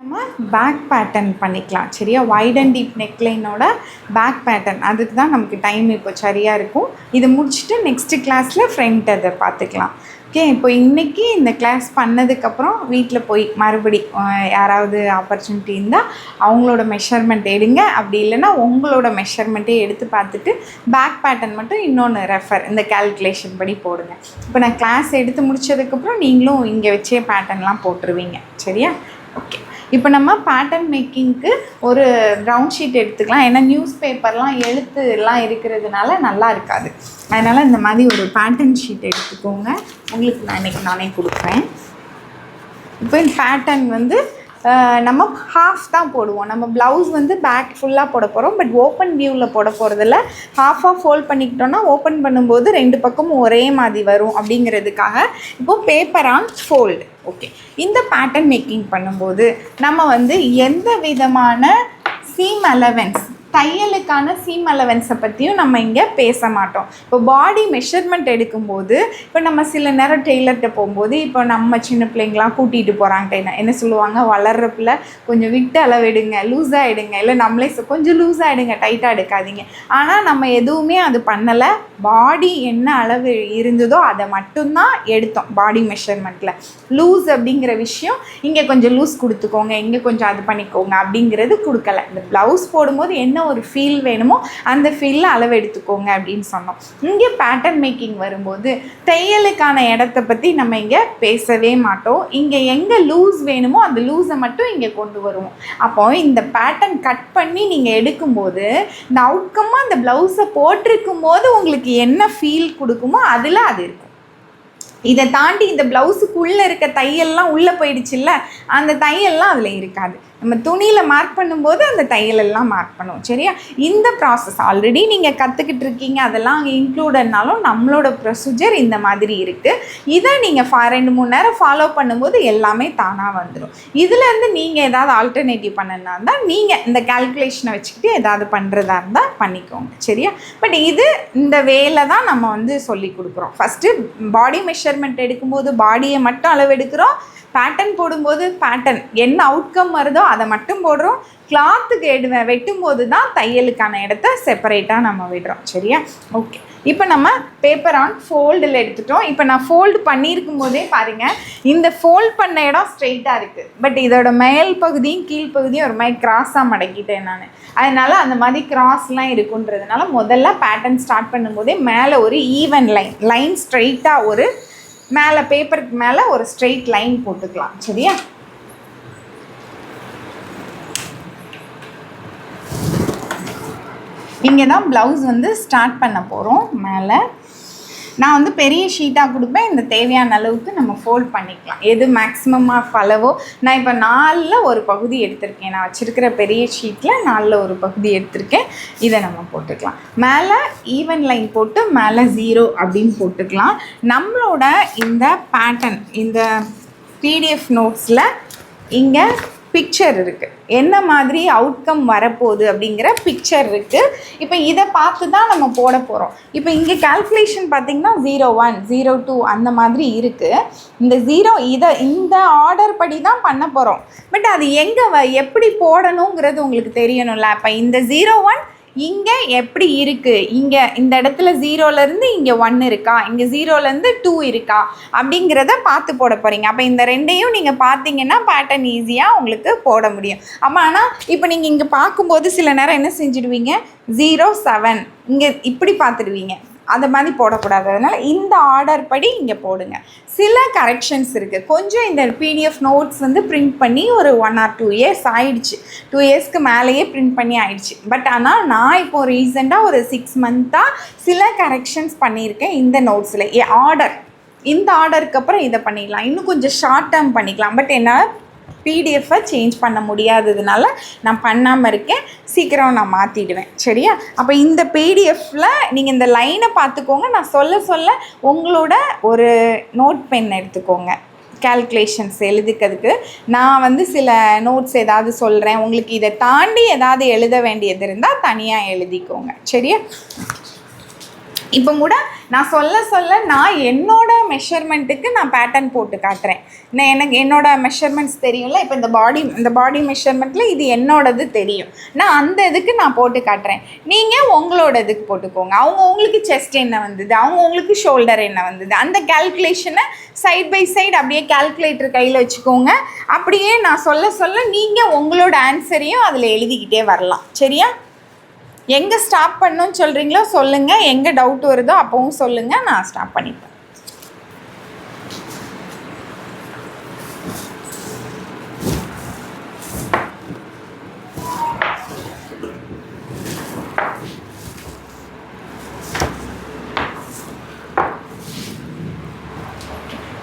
நம்ம back pattern பண்ணிக்கலாம். சரியா? வைட் அண்ட் டீப் நெக்லைனோட பேக் பேட்டர்ன் அதுக்கு தான் நமக்கு டைம் இப்போ சரியாக இருக்கும். இதை முடிச்சுட்டு நெக்ஸ்ட்டு கிளாஸில் ஃப்ரண்ட் அதை பார்த்துக்கலாம். ஓகே, இப்போ இன்றைக்கி இந்த கிளாஸ் பண்ணதுக்கப்புறம் வீட்டில் போய் மறுபடி யாராவது ஆப்பர்ச்சுனிட்டி இருந்தால் அவங்களோட மெஷர்மெண்ட் எடுங்க. அப்படி இல்லைன்னா உங்களோட மெஷர்மெண்ட்டே எடுத்து பார்த்துட்டு பேக் பேட்டர்ன் மட்டும் இன்னொன்று ரெஃபர் இந்த கேல்குலேஷன் படி போடுங்க. இப்போ நான் கிளாஸ் எடுத்து முடித்ததுக்கப்புறம் நீங்களும் இங்கே வச்சே பேட்டர்ன்லாம் போட்டுருவீங்க. சரியா? ஓகே, இப்போ நம்ம பேட்டர்ன் மேக்கிங்க்கு ஒரு ப்ரவுன் ஷீட் எடுத்துக்கலாம். ஏன்னா நியூஸ் பேப்பர்லாம் எழுத்துலாம் இருக்கிறதுனால நல்லா இருக்காது. அதனால் இந்த மாதிரி ஒரு பேட்டர்ன் ஷீட் எடுத்துக்கோங்க. உங்களுக்கு நான் இன்றைக்கி நானே கொடுக்குறேன். இப்போ இந்த பேட்டர்ன் வந்து நம்ம ஹாஃப் தான் போடுவோம். நம்ம ப்ளவுஸ் வந்து பேக் ஃபுல்லாக போட போகிறோம். பட் ஓப்பன் வியூவில் போட போகிறதில்ல. ஹாஃபாக ஃபோல்ட் பண்ணிக்கிட்டோன்னா ஓப்பன் பண்ணும்போது ரெண்டு பக்கமும் ஒரே மாதிரி வரும். அப்படிங்கிறதுக்காக இப்போது பேப்பர் ஆன் ஃபோல்டு. ஓகே, இந்த பேட்டர்ன் மேக்கிங் பண்ணும்போது நம்ம வந்து எந்த விதமான சீம் அலவன்ஸ், தையலுக்கான சீம் அலவன்ஸை பற்றியும் நம்ம இங்கே பேச மாட்டோம். இப்போ பாடி மெஷர்மெண்ட் எடுக்கும்போது இப்போ நம்ம சில நேரம் டெய்லர்கிட்ட போகும்போது இப்போ நம்ம சின்ன பிள்ளைங்களாம் கூட்டிகிட்டு போகிறாங்க. என்ன சொல்லுவாங்க, வளர்கிற பிள்ளை கொஞ்சம் விட்டு அளவெடுங்க, லூஸாக எடுங்க, இல்லை நம்மளே கொஞ்சம் லூஸாக எடுங்க, டைட்டாக எடுக்காதீங்க. ஆனால் நம்ம எதுவுமே அது பண்ணலை. பாடி என்ன அளவு இருந்ததோ அதை மட்டும்தான் எடுத்தோம். பாடி மெஷர்மெண்ட்டில் லூஸ் அப்படிங்கிற விஷயம் இங்கே கொஞ்சம் லூஸ் கொடுத்துக்கோங்க, இங்கே கொஞ்சம் அது பண்ணிக்கோங்க அப்படிங்கிறது கொடுக்கல. இந்த ப்ளவுஸ் போடும்போது என்ன ஒரு ஃபீல் வேணுமோ அந்த ஃபீலில் அளவு எடுத்துக்கோங்க அப்படின்னு சொன்னோம். இங்கே பேட்டர்ன் மேக்கிங் வரும்போது தையலுக்கான இடத்த பற்றி நம்ம இங்கே பேசவே மாட்டோம். இங்கே எங்கே லூஸ் வேணுமோ அந்த லூஸை மட்டும் இங்கே கொண்டு வருவோம். அப்போ இந்த பேட்டர்ன் கட் பண்ணி நீங்கள் எடுக்கும்போது இந்த அவுட்கம்மாக இந்த ப்ளவுஸை போட்டிருக்கும் போது உங்களுக்கு என்ன ஃபீல் கொடுக்குமோ அதில் அது இருக்கும். இதை தாண்டி இந்த ப்ளவுஸுக்குள்ளே இருக்க தையல்லாம் உள்ளே போயிடுச்சுல்ல, அந்த தையல்லாம் அதில் இருக்காது. நம்ம துணியில் மார்க் பண்ணும்போது அந்த தையலெல்லாம் மார்க் பண்ணுவோம். சரியா? இந்த ப்ராசஸ் ஆல்ரெடி நீங்கள் கற்றுக்கிட்டு இருக்கீங்க, அதெல்லாம் அங்கே இன்க்ளூடட்னாலும் நம்மளோட ப்ரொசீஜர் இந்த மாதிரி இருக்குது. இதை நீங்கள் 2-3 நேரம் ஃபாலோ பண்ணும்போது எல்லாமே தானாக வந்துடும். இதுலேருந்து நீங்கள் ஏதாவது ஆல்டர்னேட்டிவ் பண்ணனா இருந்தால் நீங்கள் இந்த கால்குலேஷனை வச்சுக்கிட்டு ஏதாவது பண்ணுறதா இருந்தால் பண்ணிக்கோங்க. சரியா? பட் இது இந்த வேலை தான் நம்ம வந்து சொல்லி கொடுக்குறோம். ஃபஸ்ட்டு பாடி மெஷர்மெண்ட் எடுக்கும்போது பாடியை மட்டும் அளவு எடுக்கிறோம். பேட்டர்ன் போடும்போது பேட்டர்ன் என்ன அவுட்கம் வருதோ அதை மட்டும் போடுறோம். கிளாத்துக்கு வெட்டும்போது தான் தையலுக்கான இடத்த செப்பரேட்டாக நம்ம விடுறோம். சரியா? ஓகே, இப்போ நம்ம பேப்பர் ஆன் ஃபோல்டில் எடுத்துட்டோம். இப்போ நான் ஃபோல்டு பண்ணியிருக்கும் போதே பாருங்கள், இந்த ஃபோல்ட் பண்ண இடம் ஸ்ட்ரெயிட்டாக இருக்குது. பட் இதோட மேல் பகுதியும் கீழ்ப்பகுதியும் ஒரு மாதிரி கிராஸாக மடக்கிட்டேன் நான். அதனால் அந்த மாதிரி கிராஸ்லாம் இருக்குன்றதுனால முதல்ல பேட்டர்ன் ஸ்டார்ட் பண்ணும்போதே மேலே ஒரு ஈவன் லைன் ஸ்ட்ரெயிட்டாக ஒரு மேலே பேப்பருக்கு மேலே ஒரு ஸ்ட்ரெயிட் லைன் போட்டுக்கலாம். சரியா? இங்கே தான் ப்ளவுஸ் வந்து ஸ்டார்ட் பண்ண போகிறோம். மேலே நான் வந்து பெரிய ஷீட்டாக கொடுப்பேன். இந்த தேவையான அளவுக்கு நம்ம ஃபோல்ட் பண்ணிக்கலாம். எது மேக்ஸிமம் ஆஃப் அளவோ, நான் இப்போ 4ல் ஒரு பகுதி எடுத்திருக்கேன். நான் வச்சுருக்கிற பெரிய ஷீட்டில் 4ல் ஒரு பகுதி எடுத்திருக்கேன். இதை நம்ம போட்டுக்கலாம். மேலே ஈவன் லைன் போட்டு மேலே 0 அப்படின்னு போட்டுக்கலாம். நம்மளோட இந்த பேட்டர்ன் இந்த PDF நோட்ஸில் இங்கே பிக்சர் இருக்குது. என்ன மாதிரி அவுட்கம் வரப்போகுது அப்படிங்கிற பிக்சர் இருக்குது. இப்போ இதை பார்த்து தான் நம்ம போட போகிறோம். இப்போ இங்கே கால்குலேஷன் பார்த்திங்கன்னா 01, 02 அந்த மாதிரி இருக்குது. இந்த 0 இந்த ஆர்டர் படி தான் பண்ண போகிறோம். பட் அது எங்கே எப்படி போடணுங்கிறது உங்களுக்கு தெரியணும்ல. அப்போ இந்த 01 இங்கே எப்படி இருக்குது, இங்கே இந்த இடத்துல 0லேருந்து இங்கே 1 இருக்கா, இங்கே 0லேருந்து 2 இருக்கா அப்படிங்கிறத பார்த்து போட போகிறீங்க. அப்போ இந்த ரெண்டையும் நீங்கள் பார்த்தீங்கன்னா பேட்டர்ன் ஈஸியாக உங்களுக்கு போட முடியும். அப்போ ஆனால் இப்போ நீங்கள் இங்கே பார்க்கும்போது சில நேரம் என்ன செஞ்சுடுவீங்க, 07 இங்கே இப்படி பார்த்துடுவீங்க. அதை மாதிரி போடக்கூடாது. அதனால் இந்த ஆர்டர் படி இங்கே போடுங்க. சில கரெக்ஷன்ஸ் இருக்குது. கொஞ்சம் இந்த PDF நோட்ஸ் வந்து பிரிண்ட் பண்ணி ஒரு 1 or 2 இயர்ஸ் ஆயிடுச்சு. 2 இயர்ஸ்க்கு மேலேயே பிரிண்ட் பண்ணி ஆயிடுச்சு. பட் ஆனால் நான் இப்போது ரீசெண்டாக ஒரு 6 மந்த்தாக சில கரெக்ஷன்ஸ் பண்ணியிருக்கேன் இந்த நோட்ஸில். ஆர்டர் இந்த ஆர்டருக்கு அப்புறம் இதை பண்ணிடலாம், இன்னும் கொஞ்சம் ஷார்ட் டேர்ம் பண்ணிக்கலாம். பட் என்னால் PDF-ஐ சேஞ்ச் பண்ண முடியாததுனால நான் பண்ணாமல் இருக்கேன். சீக்கிரம் நான் மாற்றிடுவேன். சரியா? அப்போ இந்த PDF-ல் நீங்கள் இந்த லைனை பார்த்துக்கோங்க. நான் சொல்ல உங்களோட ஒரு நோட் பென் எடுத்துக்கோங்க. கால்குலேஷன்ஸ் எழுதிக்கிறதுக்கு நான் வந்து சில நோட்ஸ் ஏதாவது சொல்கிறேன். உங்களுக்கு இதை தாண்டி ஏதாவது எழுத வேண்டியது இருந்தால் தனியாக எழுதிக்கோங்க. சரியா? இப்போ கூட நான் சொல்ல நான் என்னோட மெஷர்மெண்ட்டுக்கு நான் பேட்டர்ன் போட்டு காட்டுறேன். எனக்கு என்னோட மெஷர்மெண்ட்ஸ் தெரியும்ல. இப்போ இந்த பாடி மெஷர்மெண்ட்டில் இது என்னோடது தெரியும். நான் அந்த இதுக்கு நான் போட்டு காட்டுறேன். நீங்கள் உங்களோட இதுக்கு போட்டுக்கோங்க. உங்களுக்கு செஸ்ட் என்ன வந்தது, உங்களுக்கு ஷோல்டர் என்ன வந்தது, அந்த கேல்குலேஷனை சைட் பை சைடு அப்படியே கேல்குலேட்டர் கையில் வச்சுக்கோங்க. அப்படியே நான் சொல்ல நீங்கள் உங்களோட ஆன்சரையும் அதில் எழுதிக்கிட்டே வரலாம். சரியா? எங்கே ஸ்டாப் பண்ணணும்னு சொல்கிறீங்களோ சொல்லுங்கள். எங்கே டவுட் வருதோ அப்போவும் சொல்லுங்கள், நான் ஸ்டாப் பண்ணிப்பேன்.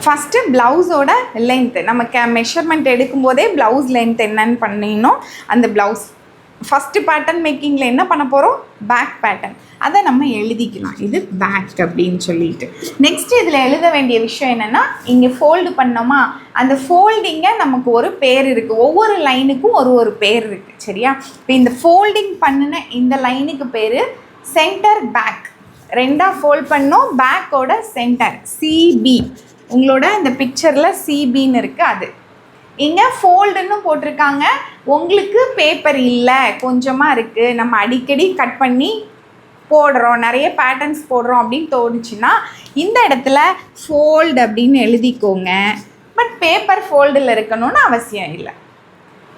ஃபஸ்ட்டு ப்ளவுஸோட லென்த்து நம்ம மெஷர்மெண்ட் எடுக்கும்போதே ப்ளவுஸ் லென்த் என்னன்னு பண்ணினோம். அந்த ப்ளவுஸ் ஃபஸ்ட்டு பேட்டர்ன் மேக்கிங்கில் என்ன பண்ண போகிறோம், பேக் பேட்டர்ன். அதை நம்ம எழுதிக்கலாம், இது பேக் அப்படின்னு சொல்லிட்டு. நெக்ஸ்ட்டு இதில் எழுத வேண்டிய விஷயம் என்னென்னா, இங்கே ஃபோல்டு பண்ணோமா, அந்த ஃபோல்டிங்கை நமக்கு ஒரு பேர் இருக்குது. ஒவ்வொரு லைனுக்கும் ஒரு பேர் இருக்குது. சரியா? இப்போ இந்த ஃபோல்டிங் பண்ணின இந்த லைனுக்கு பேர் சென்டர் பேக். ரெண்டாக ஃபோல்ட் பண்ணோம், பேக்கோட சென்டர் சிபி. உங்களோட இந்த பிக்சரில் சிபின்னு இருக்குது. அது இங்கே ஃபோல்டுன்னு போட்டிருக்காங்க. உங்களுக்கு பேப்பர் இல்லை, கொஞ்சமாக இருக்குது, நம்ம அடிக்கடி கட் பண்ணி போடுறோம், நிறைய பேட்டர்ன்ஸ் போடுறோம் அப்படின்னு தோணுச்சுன்னா இந்த இடத்துல ஃபோல்டு அப்படின்னு எழுதிக்கோங்க. பட் பேப்பர் ஃபோல்டில் இருக்கணும்னு அவசியம் இல்லை.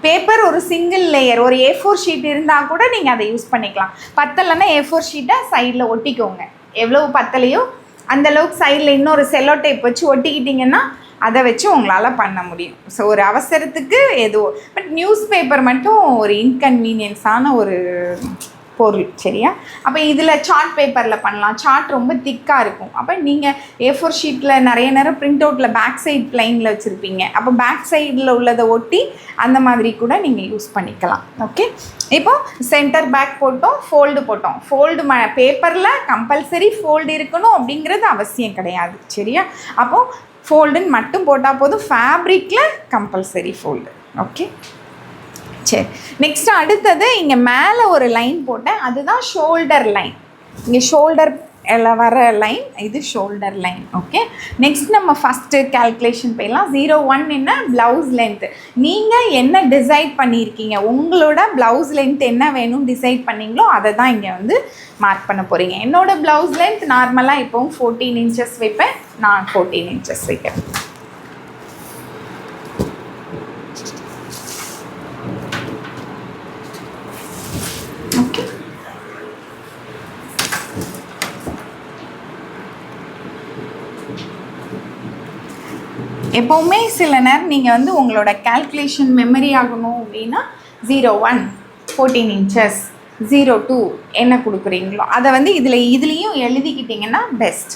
பேப்பர் ஒரு சிங்கிள் லேயர், ஒரு A4 ஷீட் இருந்தால் கூட நீங்கள் அதை யூஸ் பண்ணிக்கலாம். பத்தலைன்னா A4 ஷீட்டை சைடில் ஒட்டிக்கோங்க. எவ்வளோ பத்தலையோ அந்தளவுக்கு சைடில் இன்னொரு செல்லோ டேப் வச்சு ஒட்டிக்கிட்டிங்கன்னா அதை வச்சு உங்களால் பண்ண முடியும். ஸோ ஒரு அவசரத்துக்கு ஏதோ, பட் நியூஸ் பேப்பர் மட்டும் ஒரு இன்கன்வீனியன்ஸான ஒரு பொருள். சரியா? அப்போ இதில் சார்ட் பேப்பரில் பண்ணலாம். சார்ட் ரொம்ப திக்காக இருக்கும். அப்போ நீங்கள் A4 ஷீட்டில் நிறைய நேரம் பிரிண்ட் அவுட்டில் பேக் சைட் ப்ளைனில் வச்சுருப்பீங்க. அப்போ பேக் சைடில் உள்ளதை ஒட்டி அந்த மாதிரி கூட நீங்கள் யூஸ் பண்ணிக்கலாம். ஓகே, இப்போது சென்டர் பேக் போட்டோம், ஃபோல்டு போட்டோம். ஃபோல்டு பேப்பரில் கம்பல்சரி ஃபோல்டு இருக்கணும் அப்படிங்கிறது அவசியம் கிடையாது. சரியா? அப்போது ஃபோல்டுன்னு மட்டும் போட்டால் போதும். ஃபேப்ரிக்கில் கம்பல்சரி ஃபோல்டு. ஓகே, சரி. நெக்ஸ்ட்டு அடுத்தது இங்கே மேலே ஒரு லைன் போட்டேன், அதுதான் ஷோல்டர் லைன். இங்கே ஷோல்டர் வர லைன், இது ஷோல்டர் லைன். ஓகே, நெக்ஸ்ட் நம்ம ஃபஸ்ட்டு கேல்குலேஷன் போயிடலாம். 01 என்ன, ப்ளவுஸ் லென்த்து. நீங்கள் என்ன டிசைட் பண்ணியிருக்கீங்க, உங்களோட ப்ளவுஸ் லென்த் என்ன வேணும் டிசைட் பண்ணிங்களோ அதை தான் இங்கே வந்து மார்க் பண்ண போகிறீங்க. என்னோடய ப்ளவுஸ் லென்த் நார்மலாக இப்போவும் 14 இன்ச்சஸ் வைப்பேன். நான் 14 இன்ச்சஸ் வைக்கிறேன். ஓகே, எப்போவுமே சில நேரம் நீங்கள் வந்து உங்களோட கேல்குலேஷன் மெமரி ஆகணும் அப்படின்னா 01 14 இன்ச்சஸ் 02 என்ன கொடுக்குறீங்களோ அதை வந்து இதுலேயும் எழுதிக்கிட்டிங்கன்னா பெஸ்ட்.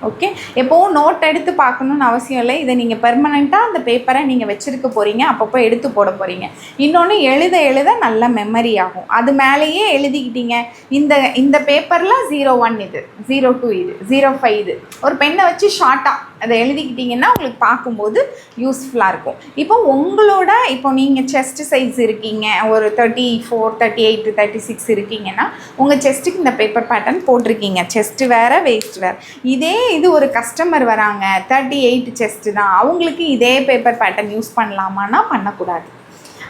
ஓகே, எப்போவும் நோட் எடுத்து பார்க்கணுன்னு அவசியம் இல்லை. இதை நீங்கள் பெர்மனெண்ட்டாக அந்த பேப்பரை நீங்கள் வச்சுருக்க போகிறீங்க, அப்பப்போ எடுத்து போட போகிறீங்க. இன்னொன்று எழுத நல்ல மெமரி ஆகும். அது மேலேயே எழுதிக்கிட்டீங்க. இந்த பேப்பரில் 01 இது, 02 இது, 05 இது, ஒரு பெண்ணை வச்சு ஷார்ட்டாக அதை எழுதிக்கிட்டிங்கன்னா உங்களுக்கு பார்க்கும்போது யூஸ்ஃபுல்லாக இருக்கும். இப்போ நீங்கள் செஸ்ட் சைஸ் இருக்கீங்க, ஒரு 34, 38, 36 இருக்கீங்கன்னா உங்கள் செஸ்ட்டுக்கு இந்த பேப்பர் பேட்டர்ன் போட்டிருக்கீங்க. செஸ்ட்டு வேறு, வேஸ்ட் வேறு. இது ஒரு கஸ்டமர் வராங்க, 38 செஸ்ட்டு தான், அவங்களுக்கு இதே பேப்பர் பேட்டர்ன் யூஸ் பண்ணலாமான்னா பண்ணக்கூடாது.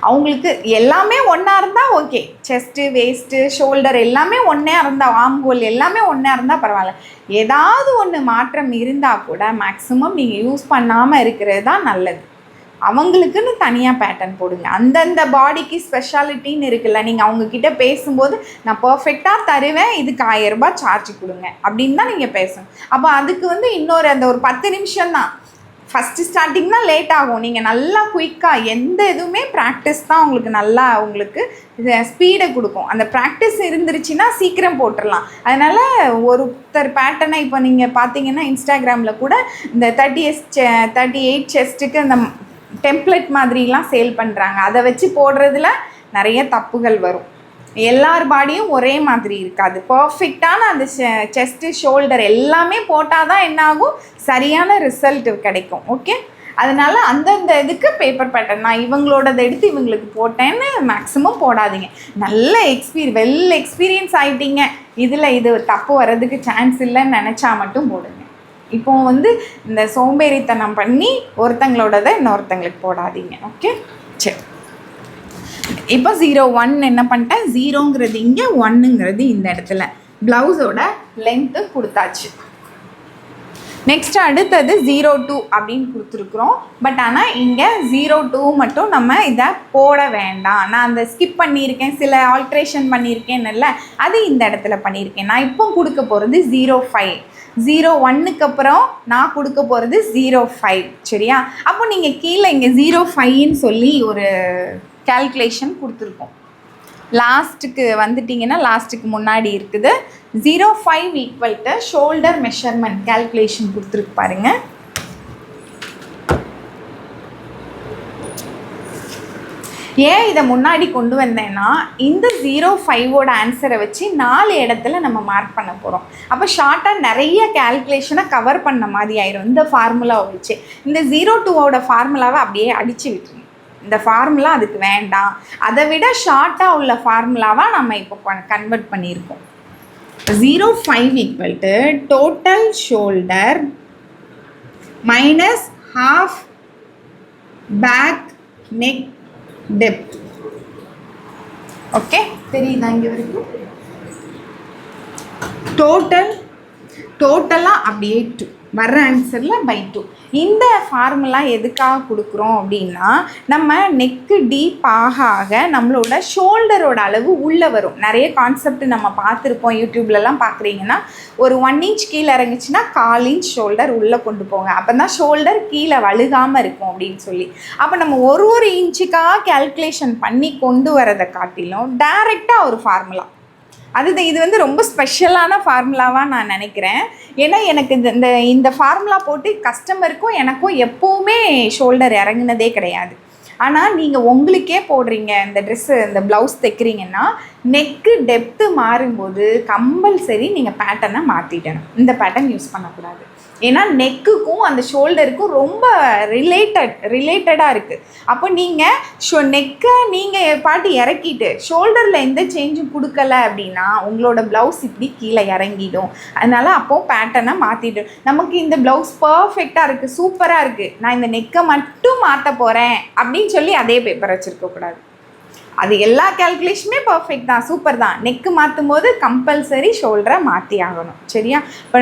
அவங்களுக்கு எல்லாமே ஒன்றா இருந்தால் ஓகே. செஸ்ட்டு, வேஸ்ட்டு, ஷோல்டர் எல்லாமே ஒன்றா இருந்தால், ஆம்ஹோல் எல்லாமே ஒன்றா இருந்தால் பரவாயில்ல. ஏதாவது ஒன்று மாற்றம் இருந்தால் கூட மேக்ஸிமம் நீங்கள் யூஸ் பண்ணாமல் இருக்கிறது தான் நல்லது. அவங்களுக்குன்னு தனியாக பேட்டர்ன் போடுங்க. அந்தந்த பாடிக்கு ஸ்பெஷாலிட்டின்னு இருக்குல்ல, நீங்கள் அவங்கக்கிட்ட பேசும்போது நான் பர்ஃபெக்டாக தருவேன், இதுக்கு 1000 ரூபாய் சார்ஜ் கொடுங்க அப்படின்னு தான் நீங்கள் பேசணும். அப்போ அதுக்கு வந்து இன்னொரு அந்த ஒரு 10 நிமிஷம் தான். ஃபஸ்ட்டு ஸ்டார்டிங்னா லேட் ஆகும். நீங்கள் நல்லா குயிக்காக எந்த இதுவுமே ப்ராக்டிஸ் தான் உங்களுக்கு ஸ்பீடை கொடுக்கும். அந்த ப்ராக்டிஸ் இருந்துருச்சுன்னா சீக்கிரம் போட்டுடலாம். அதனால் ஒருத்தர் பேட்டர்னை இப்போ நீங்கள் பார்த்தீங்கன்னா இன்ஸ்டாகிராமில் கூட இந்த 38 செஸ்ட்டுக்கு அந்த டெம்ப்ளேட் மாதிரிலாம் சேல் பண்ணுறாங்க. அதை வச்சு போடுறதுல நிறைய தப்புகள் வரும். எல்லார் பாடியும் ஒரே மாதிரி இருக்காது. பர்ஃபெக்டான அந்த செஸ்ட்டு, ஷோல்டர் எல்லாமே போட்டால் தான் என்ன ஆகும், சரியான ரிசல்ட் கிடைக்கும். ஓகே, அதனால் அந்தந்த இதுக்கு பேப்பர் பேட்டர்ன் நான் இவங்களோடதை எடுத்து இவங்களுக்கு போட்டேன்னு மேக்ஸிமம் போடாதீங்க. நல்ல வெல் எக்ஸ்பீரியன்ஸ் ஆகிட்டீங்க, இதில் இது தப்பு வர்றதுக்கு சான்ஸ் இல்லைன்னு நினச்சா மட்டும் போடுங்க. இப்போ இந்த சோம்பேறித்தனம் பண்ணி ஒருத்தங்களோடதை இன்னொருத்தங்களுக்கு போடாதீங்க. ஓகே, சரி. இப்போ 01 என்ன பண்ணிட்டேன், 0ங்கிறது இங்கே, 1ங்கிறது இந்த இடத்துல. ப்ளவுஸோட லென்த்து கொடுத்தாச்சு. நெக்ஸ்ட் அடுத்தது 02 அப்படின்னு கொடுத்துருக்குறோம். பட் ஆனால் இங்கே 02 மட்டும் நம்ம இதை போட வேண்டாம். நான் அந்த ஸ்கிப் பண்ணியிருக்கேன், சில ஆல்ட்ரேஷன் பண்ணியிருக்கேன்னு, அது இந்த இடத்துல பண்ணியிருக்கேன். நான் இப்போ கொடுக்க போகிறது 05. 01க்கு அப்புறம் நான் கொடுக்க போகிறது 05. சரியா? அப்போ நீங்கள் கீழே இங்கே 05ன்னு சொல்லி ஒரு கால்குலேஷன் கொடுத்துருக்கோம். லாஸ்ட்டுக்கு வந்துட்டிங்கன்னா லாஸ்ட்டுக்கு முன்னாடி இருக்குது 05 equal to shoulder measurement calculation கொடுத்துருக்கு பாருங்கள். ஏன் இதை முன்னாடி கொண்டு வந்தேன்னா, இந்த 05ஓட ஆன்சரை வச்சு 4 இடத்துல நம்ம மார்க் பண்ண போகிறோம். அப்போ ஷார்ட்டாக நிறைய கால்குலேஷனை கவர் பண்ண மாதிரி ஆயிரும் இந்த ஃபார்முலாவை வச்சு. இந்த 02ஓட ஃபார்முலாவை அப்படியே அடித்து விட்டுருங்க. இந்த ஃபார்முலா அதுக்கு வேண்டாம். அதை விட ஷார்ட்டாக உள்ள ஃபார்முலாவாக நம்ம இப்போ கன்வெர்ட் பண்ணியிருக்கோம். 05 equal to total shoulder minus half back neck depth. Okay, தெரியுதா இங்கே வரைக்கும்? டோட்டலாக அப்படியே 2 வர்ற ஆன்சரில் by 2. இந்த ஃபார்முலா எதுக்காக கொடுக்குறோம் அப்படின்னா, நம்ம நெக்கு டீப் ஆக நம்மளோட ஷோல்டரோட அளவு உள்ளே வரும். நிறைய கான்செப்ட் நம்ம பார்த்துருப்போம், யூடியூப்லலாம் பார்க்குறீங்கன்னா, ஒரு 1 இன்ச் கீழே இறங்குச்சுன்னா 1/4 இன்ச் ஷோல்டர் உள்ளே கொண்டு போங்க, அப்போ தான் ஷோல்டர் கீழே வழுகாமல் இருக்கும் அப்படின்னு சொல்லி. அப்போ நம்ம ஒரு இன்ச்சுக்காக கால்குலேஷன் பண்ணி கொண்டு வரதை காட்டிலும் டைரெக்டாக ஒரு ஃபார்முலா, இது ரொம்ப ஸ்பெஷலான ஃபார்முலாவாக நான் நினைக்கிறேன். ஏன்னா எனக்கு இந்த ஃபார்முலா போட்டு கஸ்டமருக்கும் எனக்கும் எப்போவுமே ஷோல்டர் இறங்குனதே கிடையாது. ஆனால் நீங்கள் உங்களுக்கே போடுறீங்க, இந்த ட்ரெஸ்ஸு இந்த ப்ளவுஸ் தைக்கிறீங்கன்னா நெக்கு டெப்த்து மாறும்போது கம்பல்சரி நீங்கள் பேட்டர்னை மாற்றிடணும். இந்த பேட்டர்ன் யூஸ் பண்ணக்கூடாது. ஏன்னா நெக்குக்கும் அந்த ஷோல்டருக்கும் ரொம்ப ரிலேட்டடாக இருக்குது. அப்போ நீங்கள் நெக்கை நீங்கள் பாட்டு இறக்கிட்டு ஷோல்டரில் எந்த சேஞ்சும் கொடுக்கல அப்படின்னா உங்களோட ப்ளவுஸ் இப்படி கீழே இறங்கிடும். அதனால் அப்போது பேட்டர்னை மாற்றிடும். நமக்கு இந்த ப்ளவுஸ் பர்ஃபெக்டாக இருக்குது, சூப்பராக இருக்குது, நான் இந்த நெக்கை மட்டும் மாற்ற போகிறேன் அப்படின்னு சொல்லி அதே பேப்பர் வச்சுருக்கக்கூடாது. அது எல்லா கால்குலேஷனுமே பர்ஃபெக்ட் தான், சூப்பர் தான். நெக்கு மாற்றும் போது கம்பல்சரி ஷோல்டரை மாற்றி ஆகணும். சரியா? இப்போ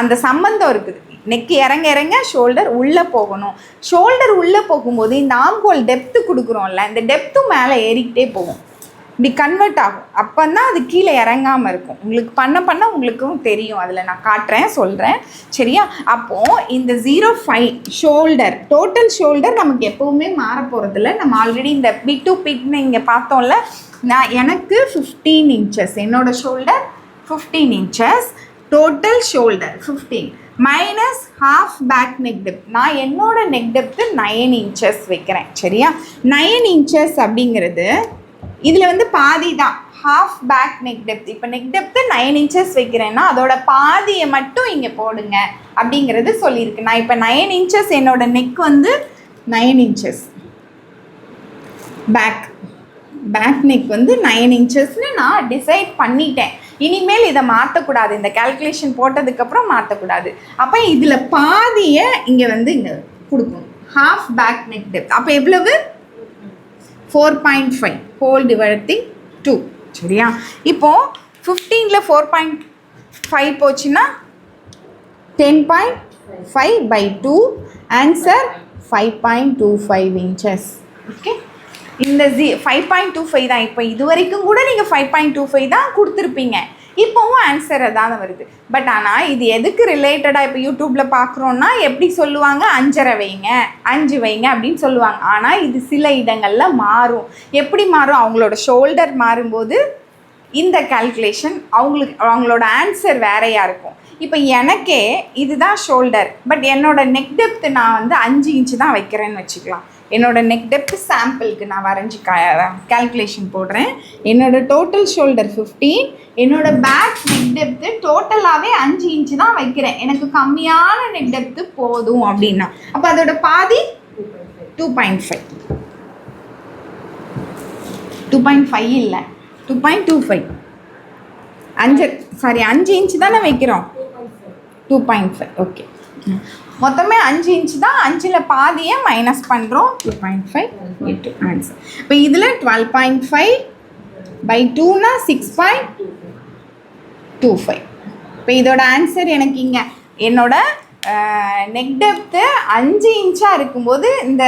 அந்த சம்பந்தம் இருக்குது. நெக்கு இறங்க ஷோல்டர் உள்ளே போகணும். ஷோல்டர் உள்ளே போகும்போது இந்த ஆம்ஹோல் டெப்த்து கொடுக்குறோம்ல, இந்த டெப்த்தும் மேலே ஏறிக்கிட்டே போகும், இப்படி கன்வெர்ட் ஆகும். அப்போ தான் அது கீழே இறங்காமல் இருக்கும். உங்களுக்கு பண்ண உங்களுக்கும் தெரியும், அதில் நான் காட்டுறேன், சொல்கிறேன். சரியா? அப்போது இந்த 05 ஷோல்டர், டோட்டல் ஷோல்டர் நமக்கு எப்போவுமே மாற போகிறதில்ல. நம்ம ஆல்ரெடி இந்த பிட் டு பிட்னு இங்கே பார்த்தோம்ல, எனக்கு 15 இன்ச்சஸ், என்னோடய shoulder 15 inches, total shoulder 15 minus half back neck depth. நான் என்னோட நெக் டெப்த்து 9 இன்ச்சஸ் வைக்கிறேன். சரியா? 9 இன்ச்சஸ் அப்படிங்கிறது இதில் பாதி தான், ஹாஃப் பேக் நெக் டெப்த். இப்போ நெக் டெப்த்து 9 இன்ச்சஸ் வைக்கிறேன்னா அதோட பாதியை மட்டும் இங்கே போடுங்க அப்படிங்கிறது சொல்லியிருக்கு. நான் இப்போ 9 இன்ச்சஸ், என்னோட நெக் 9 இன்ச்சஸ், பேக் நெக் 9 இன்ச்சஸ்ன்னு நான் டிசைட் பண்ணிட்டேன். இனிமேல் இதை மாற்றக்கூடாது, இந்த கால்குலேஷன் போட்டதுக்கப்புறம் மாற்றக்கூடாது. அப்போ இதில் பாதியை இங்கே இங்கே கொடுக்கணும், ஹாஃப் பேக் நெக் டெப்த். அப்போ எவ்வளவு? 4.5 ஹோல் டிவைடிங் 2. சரியா? இப்போது 15ல் 4.5 போச்சுன்னா 10.5 by 2, ஆன்சர் 5.25 இன்ச்சஸ். ஓகே, இந்த 5.25 தான். இப்போ இது வரைக்கும் கூட நீங்கள் 5.25 தான் கொடுத்துருப்பீங்க. இப்போவும் ஆன்சர் தான் வருது. பட் ஆனால் இது எதுக்கு ரிலேட்டடாக, இப்போ யூடியூப்பில் பார்க்குறோன்னா எப்படி சொல்லுவாங்க, 5.5 வைங்க, 5 வைங்க அப்படின்னு சொல்லுவாங்க. ஆனால் இது சில இடங்களில் மாறும். எப்படி மாறும்? அவங்களோட ஷோல்டர் மாறும்போது இந்த கால்குலேஷன் அவங்களோட ஆன்சர் வேறையாக இருக்கும். இப்போ எனக்கே இதுதான் ஷோல்டர், பட் என்னோட நெக் டெப்த்து நான் 5 இன்ச்சு தான் வைக்கிறேன்னு வச்சுக்கலாம். என்னோட நெக் டெப்த் சாம்பிளுக்கு நான் வரைஞ்சி கால்குலேஷன் போடுறேன். என்னோட டோட்டல் ஷோல்டர் 15, என்னோட பேக் நெக் டெப்த்து டோட்டலாகவே 5 இன்ச்சு தான் வைக்கிறேன். எனக்கு கம்மியான நெக் டெப்த்து போதும் அப்படின்னா அப்போ அதோட பாதி 2.5 இல்லை 2.25 5 இன்ச்சு தானே வைக்கிறோம். 2.5 ஓகே. மொத்தமே 5 இன்ச்சு தான். 5ல் பாதியை மைனஸ் பண்ணுறோம். 2.5 ஆன்சர். இப்போ இதில் 12.5/2னா 6.25. இப்போ இதோட ஆன்சர் எனக்கு இங்கே என்னோட நெக் டெப்த்து 5 இன்ச்சாக இருக்கும்போது இந்த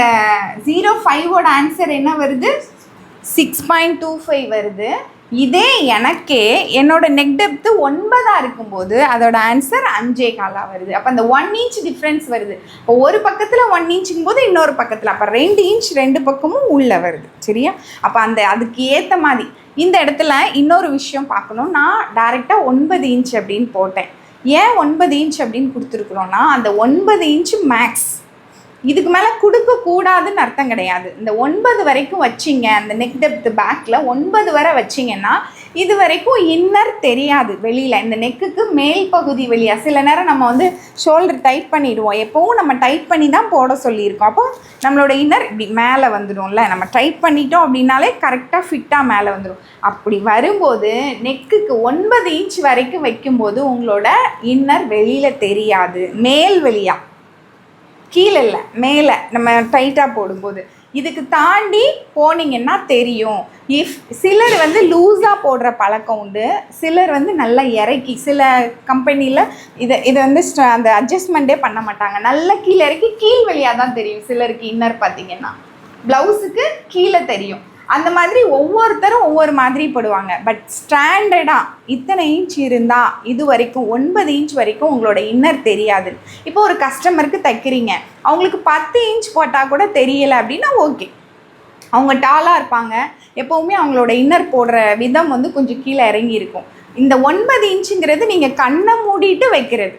0.5ஓட ஆன்சர் என்ன வருது? 6.25 வருது. இதே எனக்கே என்னோட நெக் டெப்த்து 9 இருக்கும்போது அதோட ஆன்சர் 5.25 வருது. அப்போ அந்த 1 இன்ச் டிஃப்ரென்ஸ் வருது. இப்போ ஒரு பக்கத்தில் 1 இன்ச்சுங்கும் போது இன்னொரு பக்கத்தில் அப்போ 2 இன்ச் 2 பக்கமும் உள்ளே வருது. சரியா? அப்போ அதுக்கு ஏற்ற மாதிரி இந்த இடத்துல இன்னொரு விஷயம் பார்க்கணும். நான் டைரெக்டாக 9 இன்ச் அப்படின்னு போட்டேன். ஏன் 9 இன்ச் அப்படின்னு கொடுத்துருக்குறோன்னா அந்த 9 இன்ச்சு மேக்ஸ், இதுக்கு மேலே கொடுக்கக்கூடாதுன்னு அர்த்தம் கிடையாது. இந்த 9 வரைக்கும் வச்சிங்க, அந்த நெக் டெப்த் பேக்கில் 9 வரை வச்சிங்கன்னா இது வரைக்கும் இன்னர் தெரியாது வெளியில். இந்த நெக்குக்கு மேல் பகுதி வெளியாக சில நேரம் நம்ம வந்து ஷோல்டர் டைட் பண்ணிடுவோம். எப்போவும் நம்ம டைட் பண்ணி தான் போட சொல்லியிருக்கோம். அப்போ நம்மளோட இன்னர் இப்படி மேலே வந்துடும்ல. நம்ம டைட் பண்ணிட்டோம் அப்படின்னாலே கரெக்டாக ஃபிட்டாக மேலே வந்துடும். அப்படி வரும்போது நெக்குக்கு 9 இன்ச் வரைக்கும் வைக்கும்போது உங்களோட இன்னர் வெளியில் தெரியாது. மேல் வெளியாக, கீழே இல்லை மேலே நம்ம டைட்டாக போடும்போது. இதுக்கு தாண்டி போனீங்கன்னா தெரியும். சிலர் வந்து லூஸாக போடுற பழக்கம் உண்டு, சிலர் வந்து நல்லா இறக்கி, சில கம்பெனியில் இதை வந்து அந்த அட்ஜஸ்ட்மெண்ட்டே பண்ண மாட்டாங்க. நல்லா கீழே இறக்கி கீழ் வழியாக தான் தெரியும். சிலருக்கு இன்னர் பார்த்தீங்கன்னா ப்ளவுஸுக்கு கீழே தெரியும். அந்த மாதிரி ஒவ்வொருத்தரும் ஒவ்வொரு மாதிரி போடுவாங்க. பட் ஸ்டாண்டர்டாக இத்தனை இன்ச் இருந்தால் இது வரைக்கும் 9 இன்ச் வரைக்கும் உங்களோட இன்னர் தெரியாது. இப்போ ஒரு கஸ்டமருக்கு தைக்கிறீங்க, அவங்களுக்கு 10 இன்ச் போட்டால் கூட தெரியலை அப்படின்னா ஓகே, அவங்க டாலாக இருப்பாங்க. எப்போவுமே அவங்களோட இன்னர் போடுற விதம் வந்து கொஞ்சம் கீழே இறங்கி இருக்கும். இந்த 9 இன்ச்சுங்கிறது நீங்கள் கண்ணை மூடிட்டு வைக்கிறது.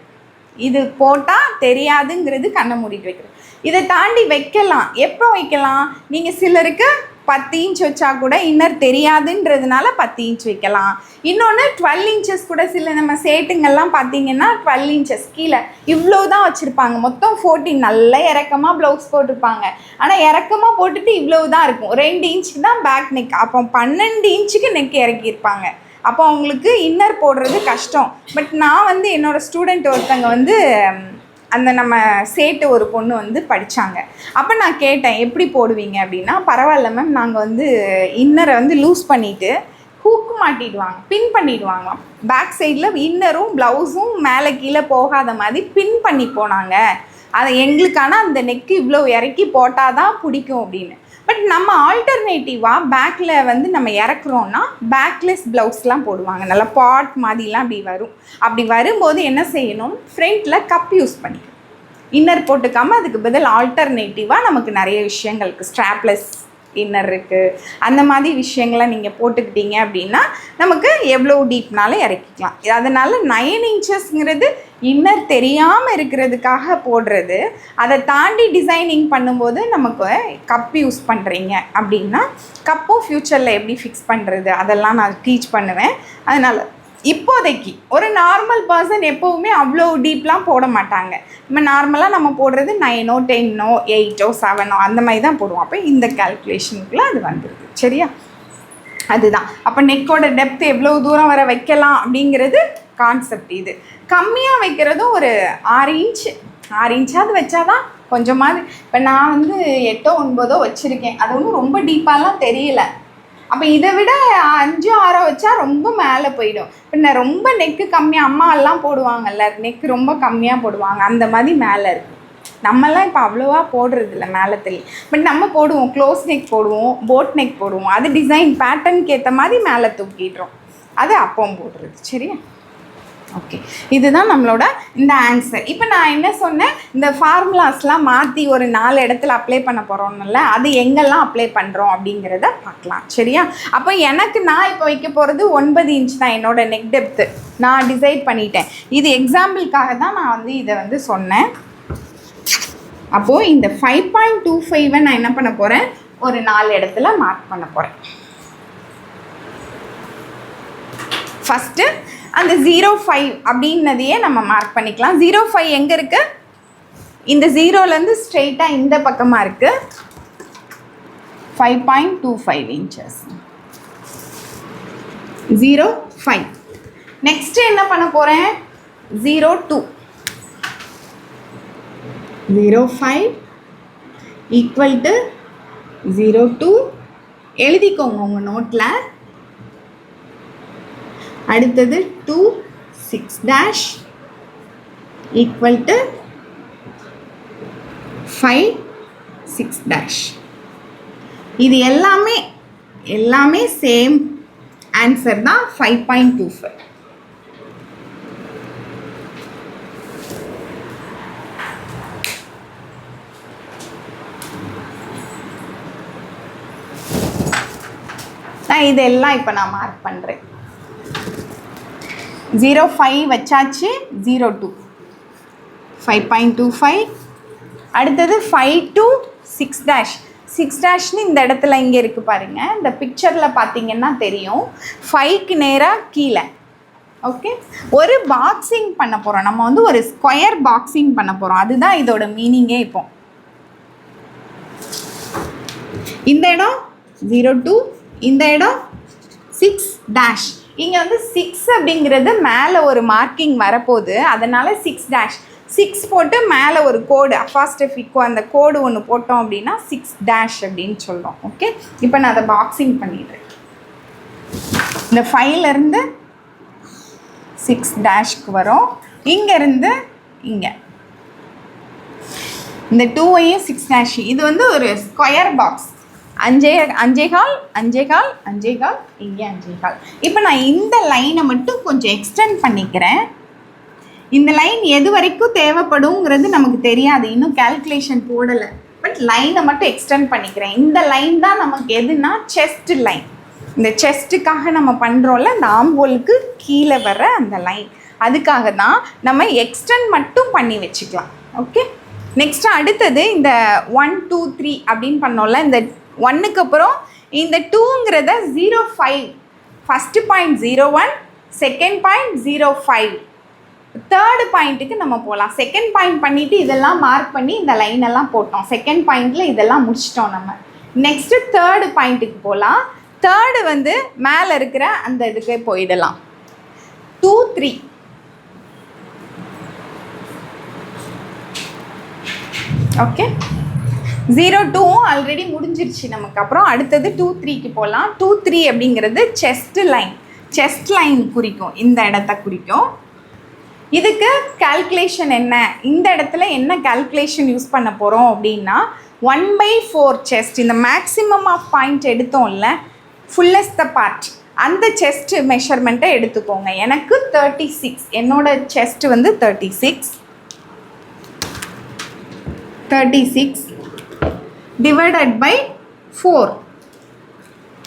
இது போட்டால் தெரியாதுங்கிறது கண்ணை மூடிட்டு வைக்கிறது. இதை தாண்டி வைக்கலாம். எப்போ வைக்கலாம்? நீங்கள் சிலருக்கு 10 இன்ச் வச்சா கூட இன்னர் தெரியாதுன்றதுனால 10 இன்ச் வைக்கலாம். இன்னொன்று 12 இன்ச்சஸ் கூட சில நம்ம சேட்டுங்கள்லாம் பார்த்தீங்கன்னா 12 இன்ச்சஸ் கீழே இவ்வளோ தான் வச்சுருப்பாங்க. மொத்தம் 14 நல்ல இறக்கமாக ப்ளவுஸ் போட்டிருப்பாங்க. ஆனால் இறக்கமாக போட்டுட்டு இவ்வளோ தான் இருக்கும். 2 இன்ச்சுக்கு தான் பேக் நெக். அப்போ 12 இன்ச்சுக்கு நெக் இறக்கியிருப்பாங்க. அப்போ அவங்களுக்கு இன்னர் போடுறது கஷ்டம். பட் நான் வந்து என்னோடய ஸ்டூடெண்ட் ஒருத்தங்க வந்து அந்த நம்ம சேட்டு ஒரு பொண்ணு வந்து படித்தாங்க. அப்போ நான் கேட்டேன் எப்படி போடுவீங்க அப்படின்னா, பரவாயில்ல மேம், நாங்கள் வந்து இன்னரை வந்து லூஸ் பண்ணிவிட்டு ஹூக்கு மாட்டிடுவாங்க, பின் பண்ணிடுவாங்க. பேக் சைடில் இன்னரும் ப்ளவுஸும் மேலே கீழே போகாத மாதிரி பின் பண்ணி போனாங்க. அதை எங்களுக்கான அந்த நெக்கு இவ்வளோ இறக்கி போட்டால் தான் பிடிக்கும் அப்படின்னு. பட் நம்ம ஆல்டர்னேட்டிவாக பேக்கில் வந்து நம்ம இறக்குறோன்னா பேக்லெஸ் ப்ளவுஸ்லாம் போடுவாங்க. நல்லா பாட் மாதிரிலாம் அப்படி வரும். அப்படி வரும்போது என்ன செய்யணும்? ஃப்ரண்ட்டில் கப் யூஸ் பண்ணிக்கணும். இன்னர் போட்டுக்காமல் அதுக்கு பதில் ஆல்டர்னேட்டிவாக நமக்கு நிறைய விஷயங்களுக்கு ஸ்ட்ராப்லெஸ் இன்னர் இருக்குது. அந்த மாதிரி விஷயங்களை நீங்கள் போட்டுக்கிட்டீங்க அப்படின்னா நமக்கு எவ்வளோ டீப்னாலும் இறக்கிக்கலாம். அதனால் 9 இன்ச்சஸ்ங்கிறது இன்னர் தெரியாமல் இருக்கிறதுக்காக போடுறது. அதை தாண்டி டிசைனிங் பண்ணும்போது நமக்கு கப் யூஸ் பண்ணுறீங்க அப்படின்னா கப்பும் ஃப்யூச்சரில் எப்படி ஃபிக்ஸ் பண்ணுறது அதெல்லாம் நான் டீச் பண்ணுவேன். அதனால் இப்போதைக்கு ஒரு நார்மல் பர்சன் எப்போவுமே அவ்வளோ டீப்லாம் போட மாட்டாங்க. நம்ம நார்மலாக நம்ம போடுறது 9ஓ 10ஓ 8ஓ 7ஓ அந்த மாதிரி தான் போடுவோம். அப்போ இந்த கால்குலேஷனுக்குள்ளே அது வந்துடுது. சரியா? அதுதான். அப்போ நெக்கோட டெப்த் எவ்வளோ தூரம் வர வைக்கலாம் அப்படிங்கிறது கான்செப்ட். இது கம்மியாக வைக்கிறதும் ஒரு 6 இன்ச்சாவது வச்சாதான் கொஞ்சமாவது. இப்போ நான் வந்து 8ஓ 9ஓ வச்சுருக்கேன். அது ஒன்றும் ரொம்ப டீப்பாலாம் தெரியல. அப்போ இதை விட 5 6 வச்சா ரொம்ப மேலே போயிடும். இப்போ நான் ரொம்ப நெக்கு கம்மியாக அம்மா எல்லாம் போடுவாங்கல்ல, நெக்கு ரொம்ப கம்மியாக போடுவாங்க, அந்த மாதிரி மேலே இருக்குது. நம்மலாம் இப்போ அவ்வளோவா போடுறதில்ல மேலே தெரியும். பட் நம்ம போடுவோம், க்ளோஸ் நெக் போடுவோம், போட் நெக் போடுவோம். அது டிசைன் பேட்டர்னுக்கு ஏற்ற மாதிரி மேலே தூக்கிடுறோம். அது அப்பவும் போடுறது. சரியா? ஓகே, இதுதான் நம்மளோட இந்த ஆன்சர். இப்போ நான் என்ன சொன்னேன், இந்த ஃபார்முலாஸ்லாம் மாற்றி ஒரு 4 இடத்துல அப்ளை பண்ண போகிறோம்ல, அது எங்கெல்லாம் அப்ளை பண்ணுறோம் அப்படிங்கிறத பார்க்கலாம். சரியா? அப்போ நான் இப்போ வைக்க போகிறது 9 இன்ச் தான் என்னோட நெக் டெப்த்து. நான் டிசைட் பண்ணிட்டேன். இது எக்ஸாம்பிளுக்காக தான் நான் வந்து இதை வந்து சொன்னேன். அப்போது இந்த 5.25 நான் என்ன பண்ண போகிறேன், ஒரு 4 இடத்துல மார்க் பண்ண போகிறேன். ஃபஸ்ட்டு அந்த 0.5 அப்படின்னதையே நம்ம மார்க் பண்ணிக்கலாம். 0.5 எங்கே இருக்குது, இந்த 0லேருந்து ஸ்ட்ரெயிட்டாக இந்த பக்கமாக இருக்குது. 5.25 inches. 0.5. நெக்ஸ்ட்டு என்ன பண்ண போகிறேன், 0.2. 0.5 ஈக்குவல் டு 0.2 எழுதிக்கோங்க உங்கள் நோட்டில். அடுத்தது 2.6' ஈக்குவல் டு 5.6'. இது எல்லாமே சேம் ஆன்சர் தான், 5.25. இதெல்லாம் இப்போ நான் மார்க் பண்ணுறேன். 0.5 வச்சாச்சு, 0.2 5.25. அடுத்தது 5 to 6'. 6' இந்த இடத்துல இங்கே இருக்குது பாருங்கள். இந்த பிக்சரில் பார்த்தீங்கன்னா தெரியும், 5க்கு நேராக கீழே. ஓகே, ஒரு பாக்ஸிங் பண்ண போகிறோம், நம்ம வந்து ஒரு ஸ்கொயர் பாக்ஸிங் பண்ண போகிறோம். அதுதான் இதோட மீனிங்கே. இப்போ இந்த இடம் 0.2, இந்த இடம் 6'. இங்கே வந்து 6 அப்படிங்கிறது மேலே ஒரு மார்க்கிங் வரப்போகுது, அதனால் 6'. 6 போட்டு மேலே ஒரு கோடு அஃபாஸ்டஃபிக்கோ அந்த கோடு ஒன்று போட்டோம் அப்படின்னா 6' அப்படின்னு சொல்கிறோம். ஓகே, இப்போ நான் அதை பாக்ஸிங் பண்ணிடுறேன். இந்த 5லேருந்து 6' வரும், இங்கேருந்து இங்கே இந்த 2ஐயும் 6'. இது வந்து ஒரு ஸ்கொயர் பாக்ஸ். 5.25 இங்கே 5.25. இப்போ நான் இந்த லைனை மட்டும் கொஞ்சம் எக்ஸ்டெண்ட் பண்ணிக்கிறேன். இந்த லைன் எது வரைக்கும் தேவைப்படுங்கிறது நமக்கு தெரியாது, இன்னும் கேல்குலேஷன் போடலை. பட் லைனை மட்டும் எக்ஸ்டெண்ட் பண்ணிக்கிறேன். இந்த லைன் தான் நமக்கு எதுனா செஸ்ட் லைன். இந்த செஸ்ட்டுக்காக நம்ம பண்ணுறோம்ல, இந்த ஆம்போலுக்கு கீழே வர அந்த லைன், அதுக்காக தான் நம்ம எக்ஸ்டெண்ட் மட்டும் பண்ணி வச்சுக்கலாம். ஓகே, நெக்ஸ்ட்டு அடுத்தது இந்த 1 2 3 அப்படின்னு பண்ணோம்ல, இந்த 1க்கு அப்புறம் இந்த 2ங்கிறத 0.5, first point 0.1, second point 0.5, third பாயிண்ட்டுக்கு நம்ம போகலாம். செகண்ட் பாயிண்ட் பண்ணிவிட்டு இதெல்லாம் மார்க் பண்ணி இந்த லைனெல்லாம் போட்டோம். செகண்ட் பாயிண்டில் இதெல்லாம் முடிச்சிட்டோம் நம்ம. நெக்ஸ்ட்டு தேர்டு பாயிண்ட்டுக்கு போகலாம். தேர்டு வந்து மேலே இருக்கிற அந்த இதுக்கு போயிடலாம். 2 3. ஓகே, 0.2 ஆல்ரெடி முடிஞ்சிருச்சு நமக்கு. அப்புறம் அடுத்தது 2 3க்கு போகலாம். 2 3 அப்படிங்கிறது செஸ்ட் லைன் குறிக்கும், இந்த இடத்த குறிக்கும். இதுக்கு கால்குலேஷன் என்ன, இந்த இடத்துல என்ன கால்குலேஷன் யூஸ் பண்ண போகிறோம் அப்படின்னா 1/4 செஸ்ட். இந்த மேக்ஸிமம் ஆஃப் பாயிண்ட் எடுத்தோம்ல, ஃபுல்லஸ்ட் பார்ட், அந்த செஸ்ட் மெஷர்மெண்ட்டை எடுத்துக்கோங்க. எனக்கு 36, என்னோட செஸ்ட் வந்து 36 divided by 4.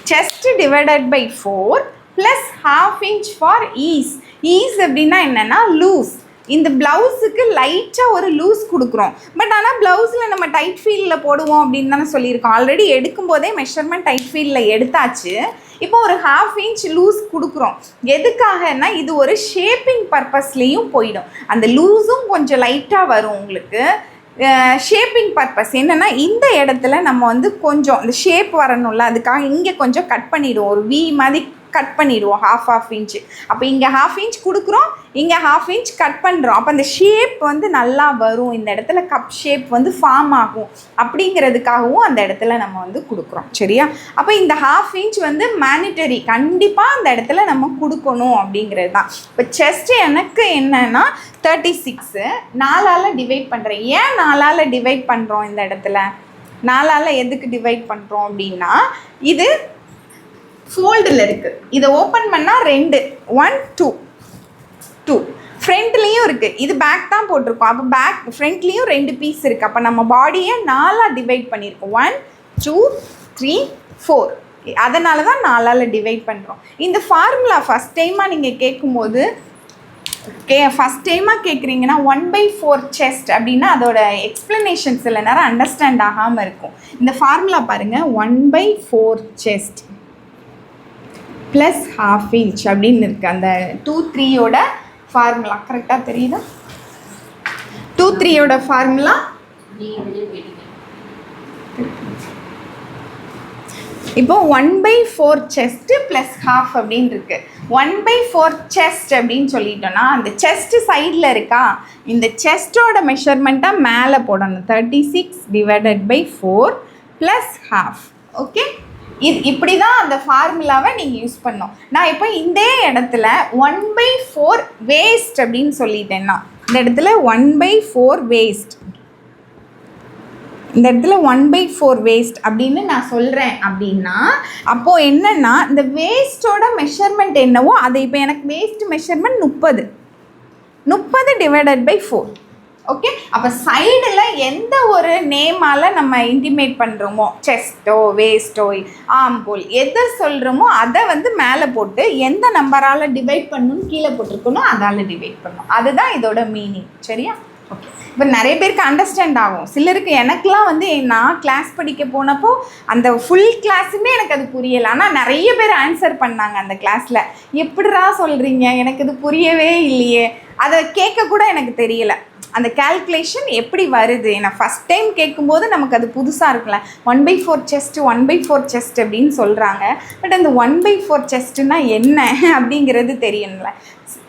Chest divided by 4 plus half inch for ease. Ease அப்படின்னா என்னென்னா லூஸ். இந்த ப்ளவுஸுக்கு லைட்டாக ஒரு லூஸ் கொடுக்குறோம். பட் ஆனால் ப்ளவுஸில் நம்ம டைட் ஃபீல்டில் போடுவோம் அப்படின்னு தானே சொல்லியிருக்கோம். ஆல்ரெடி எடுக்கும்போதே மெஷர்மெண்ட் டைட் ஃபீல்டில் எடுத்தாச்சு. இப்போ ஒரு ½ இன்ச் லூஸ் கொடுக்குறோம். எதுக்காகனா இது ஒரு ஷேப்பிங் பர்பஸ்லேயும் போயிடும். அந்த லூஸும் கொஞ்சம் லைட்டாக வரும் உங்களுக்கு. ஷேப்பிங் பர்பஸ் என்னென்னா, இந்த இடத்துல நம்ம வந்து கொஞ்சம் இந்த ஷேப் வரணும்ல, அதுக்காக இங்கே கொஞ்சம் கட் பண்ணிவிடுவோம், ஒரு வி மாதிரி கட் பண்ணிடுவோம், ½ இன்ச்சு. அப்போ இங்கே ½ இன்ச் கொடுக்குறோம், இங்கே ½ இன்ச் கட் பண்ணுறோம். அப்போ அந்த ஷேப் வந்து நல்லா வரும், இந்த இடத்துல கப் ஷேப் வந்து ஃபார்ம் ஆகும் அப்படிங்கிறதுக்காகவும் அந்த இடத்துல நம்ம வந்து கொடுக்குறோம். சரியா? அப்போ இந்த ½ இன்ச் வந்து மேனிட்டரி, கண்டிப்பாக அந்த இடத்துல நம்ம கொடுக்கணும் அப்படிங்கிறது தான். இப்போ செஸ்ட்டு எனக்கு என்னென்னா 36 4ஆல் டிவைட் பண்ணுறேன். ஏன் 4ஆல் டிவைட் பண்ணுறோம் இந்த இடத்துல? 4ஆல் எதுக்கு டிவைட் பண்ணுறோம் அப்படின்னா, இது ஃபோல்டில் இருக்குது. இதை ஓப்பன் பண்ணால் 2 1 2 ஃப்ரண்ட்லேயும் இருக்குது. இது பேக் தான் போட்டிருக்கோம். அப்போ பேக் ஃப்ரண்ட்லேயும் 2 பீஸ் இருக்குது. அப்போ நம்ம பாடியை 4ஆக டிவைட் பண்ணியிருக்கோம். 1 2 3 4. அதனால தான் 4ஆல் டிவைட் பண்ணுறோம். இந்த ஃபார்முலா ஃபஸ்ட் டைமாக நீங்கள் கேட்கும்போது ஓகே, ஃபஸ்ட் டைமாக கேட்குறீங்கன்னா 1/4 செஸ்ட் அப்படின்னா அதோட எக்ஸ்ப்ளனேஷன் சில நேரம் அண்டர்ஸ்டாண்ட் ஆகாமல் இருக்கும். இந்த ஃபார்முலா பாருங்கள், 1/4 செஸ்ட் ப்ளஸ் ½ இன்ச் அப்படின்னு இருக்குது. அந்த 2/3யோட ஃபார்முலா கரெக்டாக தெரியுதா? 2/3யோட ஃபார்முலா இப்போ 1/4 செஸ்ட் ப்ளஸ் ½ அப்படின்னு இருக்கு. 1/4 செஸ்ட் அப்படின்னு சொல்லிட்டோன்னா அந்த செஸ்ட் சைடில் இருக்கா, இந்த செஸ்டோட மெஷர்மெண்ட்டாக மேலே போடணும். 36 டிவைடட் பை 4 ப்ளஸ் ½. ஓகே, இது இப்படி தான் அந்த ஃபார்முலாவை நீங்கள் யூஸ் பண்ணோம். நான் இப்போ இந்த இடத்துல 1/4 வேஸ்ட் அப்படின்னு சொல்லிட்டேன்னா, இந்த இடத்துல 1/4 வேஸ்ட், இந்த இடத்துல 1/4 வேஸ்ட் அப்படின்னு நான் சொல்கிறேன் அப்படின்னா, அப்போது என்னென்னா இந்த வேஸ்ட்டோட மெஷர்மெண்ட் என்னவோ அதை இப்போ எனக்கு waist measurement 30 divided by 4. Okay, அப்போ சைடில் எந்த ஒரு நேமால் நம்ம இன்டிமேட் பண்ணுறோமோ, செஸ்ட்டோ வேஸ்ட்டோ ஆம்போல் எதை சொல்கிறோமோ அதை வந்து மேலே போட்டு எந்த நம்பரால் டிவைட் பண்ணணும்னு கீழே போட்டிருக்கணும், அதால் டிவைட் பண்ணணும். அதுதான் இதோட மீனிங். சரியா? ஓகே, இப்போ நிறைய பேருக்கு அண்டர்ஸ்டாண்ட் ஆகும். சிலருக்கு, எனக்கெலாம் வந்து நான் கிளாஸ் படிக்க போனப்போ அந்த ஃபுல் கிளாஸுமே எனக்கு அது புரியலை. ஆனால் நிறைய பேர் ஆன்சர் பண்ணாங்க அந்த கிளாஸில். எப்படிடா சொல்கிறீங்க, எனக்கு இது புரியவே இல்லையே, அதை கேட்க கூட எனக்கு தெரியலை. அந்த கால்குலேஷன் எப்படி வருது, நான் ஃபஸ்ட் டைம் கேட்கும்போது நமக்கு அது புதுசாக இருக்குல்ல. 1/4 செஸ்ட்டு 1/4 செஸ்ட் அப்படின்னு சொல்கிறாங்க. பட் அந்த 1/4 செஸ்ட்டுன்னா என்ன அப்படிங்கிறது தெரியணும்ல.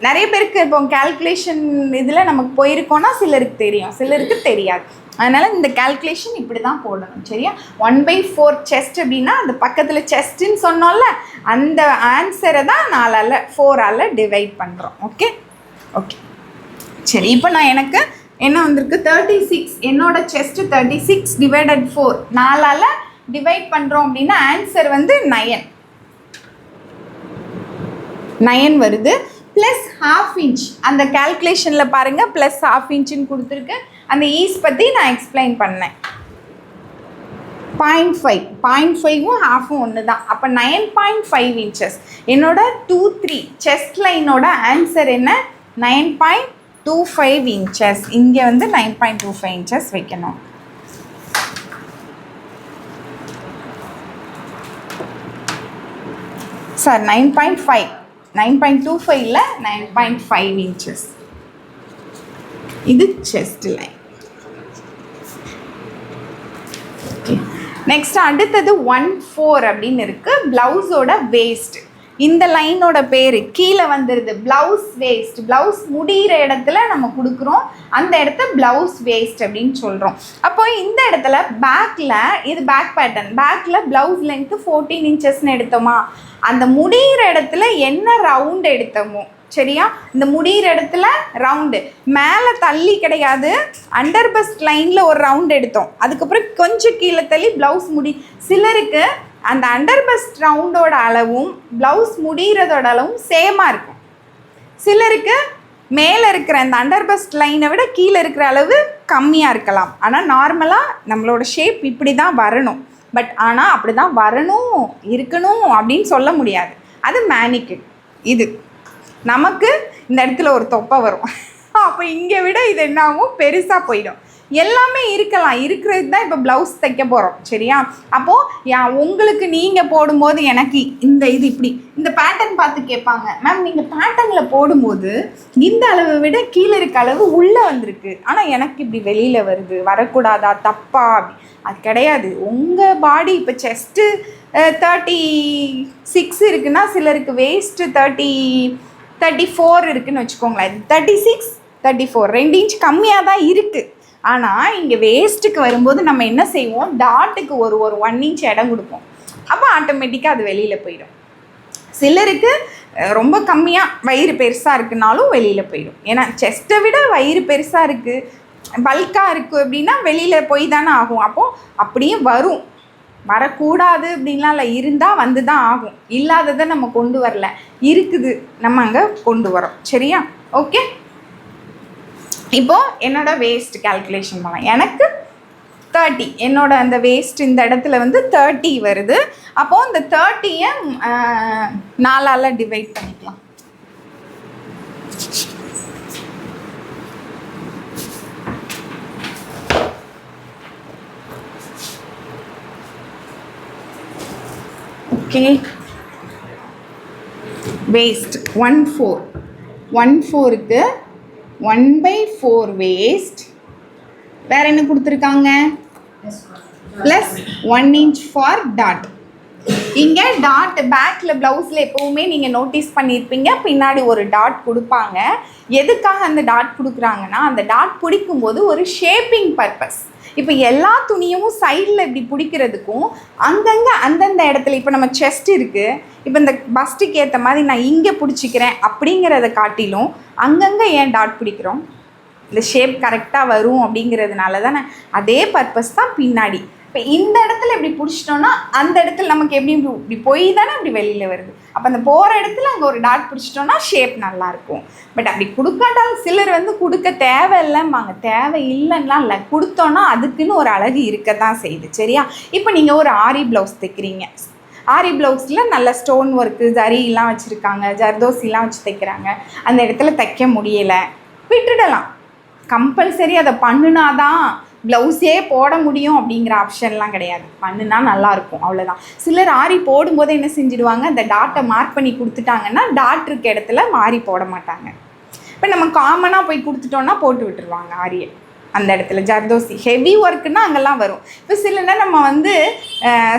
நிறைய பேருக்கு இப்போ கால்குலேஷன் இதில் நமக்கு போயிருக்கோன்னா சிலருக்கு தெரியும், சிலருக்கு தெரியாது. அதனால் இந்த கால்குலேஷன் இப்படி தான் போடணும். சரியா? 1/4 செஸ்ட் அப்படின்னா அந்த பக்கத்தில் செஸ்ட்டுன்னு சொன்னோம்ல, அந்த ஆன்சரை தான் 4ஆல் டிவைட் பண்ணுறோம். ஓகே ஓகே சரி, இப்போ நான் எனக்கு என்ன வந்திருக்கு, 36, என்னோட செஸ்ட் 36 டிவைடட் 4 4ஆல் டிவைட் பண்ணுறோம் அப்படின்னா ஆன்சர் வந்து 9 வருது. ப்ளஸ் ½ இன்ச் அந்த கால்குலேஷனில் பாருங்கள், ப்ளஸ் ½ இன்ச்சுன்னு கொடுத்துருக்கு. அந்த ஈஸ் பற்றி நான் எக்ஸ்பிளைன் பண்ணேன். 0.5ம் ½ ஒன்று தான். அப்போ 9.5 இன்ச்சஸ். என்னோட 2/3 செஸ்ட் லைனோட ஆன்சர் என்ன, 9.25 இன்ச்சஸ். இங்கே வந்து 9.25 இன்ச்சஸ் வைக்கணும். Sir 9.5, 9.25 9.5 inches. இது செஸ்ட் லைன். ஓகே, நெக்ஸ்ட் அடுத்தது 1/4 அப்படின்னு இருக்குது. ப்ளவுஸோட வேஸ்ட். இந்த லைனோட பேர் கீழே வந்துடுது, ப்ளவுஸ் வேஸ்ட். ப்ளவுஸ் முடிகிற இடத்துல நம்ம கொடுக்குறோம், அந்த இடத்த ப்ளவுஸ் வேஸ்ட் அப்படின்னு சொல்கிறோம். அப்போ இந்த இடத்துல பேக்கில், இது பேக் பேட்டர்ன், பேக்கில் ப்ளவுஸ் லென்த்து 14 இன்ச்சஸ்ன்னு எடுத்தோமா, அந்த முடிகிற இடத்துல என்ன ரவுண்ட் எடுத்தோமோ, சரியா, இந்த முடிகிற இடத்துல ரவுண்டு, மேலே தள்ளி கிடையாது, அண்டர் பஸ்ட் லைனில் ஒரு ரவுண்ட் எடுத்தோம், அதுக்கப்புறம் கொஞ்சம் கீழே தள்ளி ப்ளவுஸ் முடி. சிலருக்கு அந்த அண்டர் பஸ்ட் ரவுண்டோட அளவும் ப்ளவுஸ் முடிகிறதோட அளவும் சேமாக இருக்கும். சிலருக்கு மேலே இருக்கிற அந்த அண்டர் பஸ்ட் லைனை விட கீழே இருக்கிற அளவு கம்மியாக இருக்கலாம். ஆனால் நார்மலாக நம்மளோட ஷேப் இப்படி தான் வரணும். பட் ஆனால் அப்படி தான் வரணும், இருக்கணும் அப்படின்னு சொல்ல முடியாது. அது மேனிக்யூர். இது நமக்கு இந்த இடத்துல ஒரு தொப்பை வரும், அப்போ இங்கே விட இது என்ன ஆகும், பெருசாக போயிடும். எல்லாமே இருக்கலாம், இருக்கிறது தான் இப்போ ப்ளவுஸ் தைக்க போகிறோம். சரியா? அப்போது உங்களுக்கு நீங்கள் போடும்போது எனக்கு இந்த இது இப்படி இந்த பேட்டர்ன் பார்த்து கேட்பாங்க, மேம் நீங்கள் பேட்டர்னில் போடும்போது இந்த அளவை விட கீழே இருக்க அளவு உள்ளே வந்திருக்கு, ஆனால் எனக்கு இப்படி வெளியில் வருது, வரக்கூடாதா, தப்பா? அப்படி அது கிடையாது. உங்கள் பாடி இப்போ செஸ்ட்டு 36 இருக்குன்னா சிலருக்கு வேஸ்ட்டு 34 இருக்குதுன்னு வச்சுக்கோங்களேன். 36 34 2 இன்ச் கம்மியாக தான் இருக்குது. ஆனால் இங்கே வேஸ்ட்டுக்கு வரும்போது நம்ம என்ன செய்வோம், டாட்டுக்கு ஒரு 1 இன்ச் இடம் கொடுப்போம். அப்போ ஆட்டோமேட்டிக்காக அது வெளியில் போயிடும். சிலருக்கு ரொம்ப கம்மியாக வயிறு பெருசாக இருக்குனாலும் வெளியில் போயிடும். ஏன்னா செஸ்ட்டை விட வயிறு பெருசாக இருக்குது, பல்காக இருக்குது அப்படின்னா வெளியில் போய் தானே ஆகும். அப்போது அப்படியே வரும், வரக்கூடாது அப்படின்லாம் இல்லை, இருந்தால் வந்து தான் ஆகும். இல்லாததை நம்ம கொண்டு வரல, இருக்குது நம்ம அங்கே கொண்டு வரோம். சரியா? ஓகே, இப்போது என்னோடய வேஸ்ட் கால்குலேஷன் பண்ணலாம். எனக்கு 30, என்னோட அந்த வேஸ்ட் இந்த இடத்துல வந்து 30 வருது. அப்போது இந்த 30யை 4ஆல் டிவைட் பண்ணிக்கலாம். ஓகே. வேஸ்ட் 1/4க்கு 1/4 வேஸ்ட். வேறு என்ன கொடுத்துருக்காங்க? ப்ளஸ் 1 inch ஃபார் டாட். இங்கே டாட் பேக்கில் ப்ளவுஸில் எப்போவுமே நீங்கள் நோட்டீஸ் பண்ணியிருப்பீங்க, பின்னாடி ஒரு டாட் கொடுப்பாங்க. எதுக்காக அந்த டாட் கொடுக்குறாங்கன்னா, அந்த டாட் பிடிக்கும்போது ஒரு ஷேப்பிங் பர்பஸ். இப்போ எல்லா துணியும் சைடில் இப்படி பிடிக்கிறதுக்கும் அங்கங்கே அந்தந்த இடத்துல, இப்போ நம்ம செஸ்ட் இருக்குது, இப்போ இந்த பஸ்ட்டுக்கு ஏற்ற மாதிரி நான் இங்கே பிடிச்சிக்கிறேன் அப்படிங்கிறத காட்டிலும் அங்கங்கே ஏன் டாட் பிடிக்கிறோம்? இந்த ஷேப் கரெக்டாக வரும் அப்படிங்கிறதுனால தானே. அதே பர்பஸ் தான் பின்னாடி. இப்போ இந்த இடத்துல இப்படி பிடிச்சிட்டோன்னா அந்த இடத்துல நமக்கு எப்படி இப்படி போய் தானே இப்படி வெளியில் வருது. அப்போ அந்த போகிற இடத்துல அங்கே ஒரு டாட் பிடிச்சிட்டோன்னா ஷேப் நல்லாயிருக்கும். பட் அப்படி கொடுக்காட்டாலும் சிலர் கொடுக்க தேவையில்லைம்பாங்க. தேவை இல்லைன்னா இல்லை, கொடுத்தோன்னா அதுக்குன்னு ஒரு அழகு இருக்க தான் செய்யுது. சரியா? இப்போ நீங்கள் ஒரு ஆரி ப்ளவுஸ் தைக்கிறீங்க. ஆரி ப்ளவுஸில் நல்ல ஸ்டோன் ஒர்க்கு, ஜரிலாம் வச்சுருக்காங்க, ஜர்தோசிலாம் வச்சு தைக்கிறாங்க. அந்த இடத்துல தைக்க முடியலை, விட்டுடலாம். கம்பல்சரி அதை பண்ணுனாதான் ப்ளவுஸே போட முடியும் அப்படிங்கிற ஆப்ஷன்லாம் கிடையாது. பண்ணுனா நல்லாயிருக்கும், அவ்வளோதான். சிலர் ஆரி போடும்போது என்ன செஞ்சுடுவாங்க, அந்த டாட்டை மார்க் பண்ணி கொடுத்துட்டாங்கன்னா டாட் இருக்க இடத்துல ஆரி போட மாட்டாங்க. இப்போ நம்ம காமனாக போய் கொடுத்துட்டோன்னா போட்டு விட்டுருவாங்க ஆரியை. அந்த இடத்துல ஜர்தோசி ஹெவி ஒர்க்குன்னா அங்கெல்லாம் வரும். இப்போ சிலனா நம்ம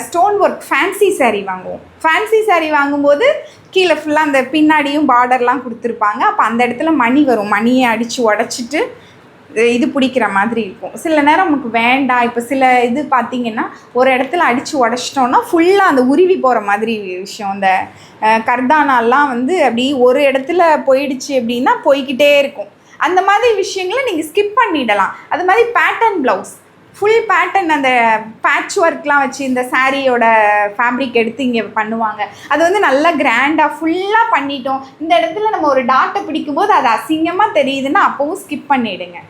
ஸ்டோன் ஒர்க் ஃபேன்சி சாரீ வாங்குவோம். ஃபேன்சி சாரீ வாங்கும்போது கீழே ஃபுல்லாக அந்த பின்னாடியும் பார்டர்லாம் கொடுத்துருப்பாங்க. அப்போ அந்த இடத்துல மணி வரும். மணியை அடித்து உடச்சிட்டு இது பிடிக்கிற மாதிரி இருக்கும். சில நேரம் நமக்கு வேண்டாம். இப்போ சில இது பார்த்திங்கன்னா ஒரு இடத்துல அடித்து உடச்சிட்டோன்னா ஃபுல்லாக அந்த உருவி போகிற மாதிரி விஷயம். அந்த கர்தானாலாம் அப்படி ஒரு இடத்துல போயிடுச்சு அப்படின்னா போய்கிட்டே இருக்கும். அந்த மாதிரி விஷயங்களை நீங்கள் ஸ்கிப் பண்ணிடலாம். அது மாதிரி பேட்டர்ன் ப்ளவுஸ், ஃபுல் பேட்டர்ன், அந்த பேட்ச் ஒர்க்லாம் வச்சு இந்த சாரியோட ஃபேப்ரிக் எடுத்து இங்கே பண்ணுவாங்க. அது நல்லா கிராண்டாக ஃபுல்லாக பண்ணிட்டோம். இந்த இடத்துல நம்ம ஒரு டாட்டை பிடிக்கும்போது அது அசிங்கமாக தெரியுதுன்னா அப்போவும் ஸ்கிப் பண்ணிவிடுங்க.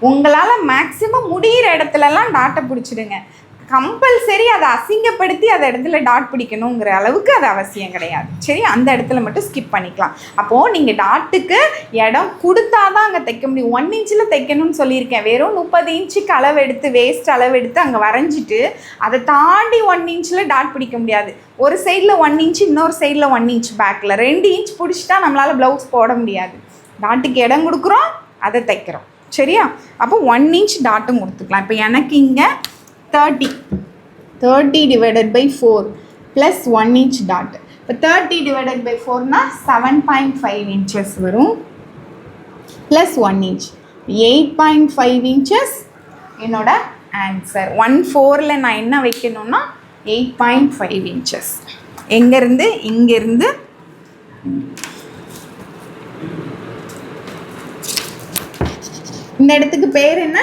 உங்களால் மேக்ஸிமம் முடிகிற இடத்துலலாம் டாட்டை பிடிச்சிடுங்க. கம்பல்சரி அதை அசிங்கப்படுத்தி அந்த இடத்துல டாட் பிடிக்கணுங்கிற அளவுக்கு அது அவசியம் கிடையாது. சரி, அந்த இடத்துல மட்டும் ஸ்கிப் பண்ணிக்கலாம். அப்போது நீங்கள் டாட்டுக்கு இடம் கொடுத்தா தான் அங்கே தைக்க முடியும். 1 inchல தைக்கணும்னு சொல்லியிருக்கேன். வெறும் 30 inchக்கு அளவெடுத்து, வேஸ்ட் அளவெடுத்து அங்கே வரைஞ்சிட்டு அதை தாண்டி 1 inchல டாட் பிடிக்க முடியாது. ஒரு சைடில் 1 inch, இன்னொரு சைடில் 1 inch பேக்கில் 2 inch பிடிச்சிட்டா நம்மளால் ப்ளவுஸ் போட முடியாது. டாட்டுக்கு இடம் கொடுக்குறோம், அதை தைக்கிறோம். சரியா? அப்போ 1 inch டாட்டும் கொடுத்துக்கலாம். இப்போ எனக்கு இங்கே 30 / 4 ப்ளஸ் 1 inch டாட். இப்போ 30 / 4னா 7.5 inches வரும், ப்ளஸ் 1 inch 8.5 inches என்னோட ஆன்சர். 1/4ல் நான் என்ன வைக்கணும்னா 8.5 inches. எங்கேருந்து? இங்கேருந்து இந்த இடத்துக்கு பேர் என்ன?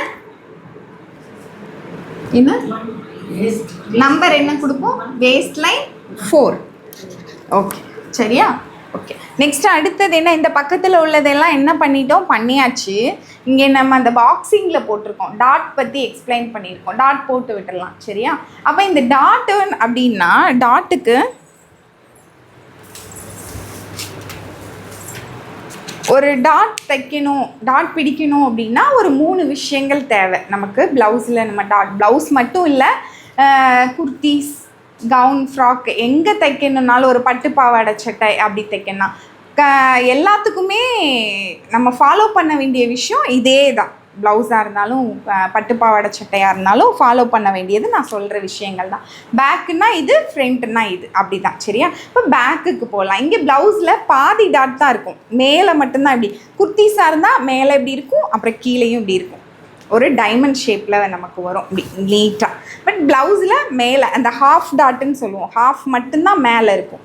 நம்பர் என்ன கொடுப்போம்? Waste line 4. ஓகே, சரியா? ஓகே, நெக்ஸ்ட்டு அடுத்தது என்ன? இந்த பக்கத்தில் உள்ளதெல்லாம் என்ன பண்ணிட்டோம்? பண்ணியாச்சு. இங்கே நம்ம அந்த பாக்ஸிங்கில் போட்டிருக்கோம், டாட் பற்றி எக்ஸ்பிளைன் பண்ணியிருக்கோம். டாட் போட்டு விட்டுடலாம். சரியா? அப்போ இந்த டாட்டு அப்படின்னா டாட்டுக்கு ஒரு டாட் தைக்கணும், டாட் பிடிக்கணும் அப்படின்னா ஒரு 3 விஷயங்கள் தேவை நமக்கு ப்ளவுஸில். நம்ம ப்ளவுஸ் மட்டும் இல்லை, குர்த்திஸ், கவுன், ஃப்ராக் எங்கே தைக்கணுன்னாலும், ஒரு பட்டு பாவாடை சட்டை அப்படி தைக்கணும், எல்லாத்துக்குமே நம்ம ஃபாலோ பண்ண வேண்டிய விஷயம் இதே தான். ப்ளவுஸாக இருந்தாலும், பட்டு பாவாடை சட்டையாக இருந்தாலும் ஃபாலோ பண்ண வேண்டியது நான் சொல்கிற விஷயங்கள் தான். பேக்குன்னா இது, ஃப்ரண்ட்டுன்னா இது, அப்படி தான். சரியா? இப்போ பேக்குக்கு போகலாம். இங்கே ப்ளவுஸில் பாதி டாட் தான் இருக்கும், மேலே மட்டும்தான். இப்படி குர்த்திஸாக இருந்தால் மேலே இப்படி இருக்கும், அப்புறம் கீழேயும் இப்படி இருக்கும். ஒரு டைமண்ட் ஷேப்பில் நமக்கு வரும் இப்படி நீட்டாக. பட் ப்ளவுஸில் மேலே அந்த ஹாஃப் டாட்டுன்னு சொல்லுவோம், ஹாஃப் மட்டும்தான் மேலே இருக்கும்.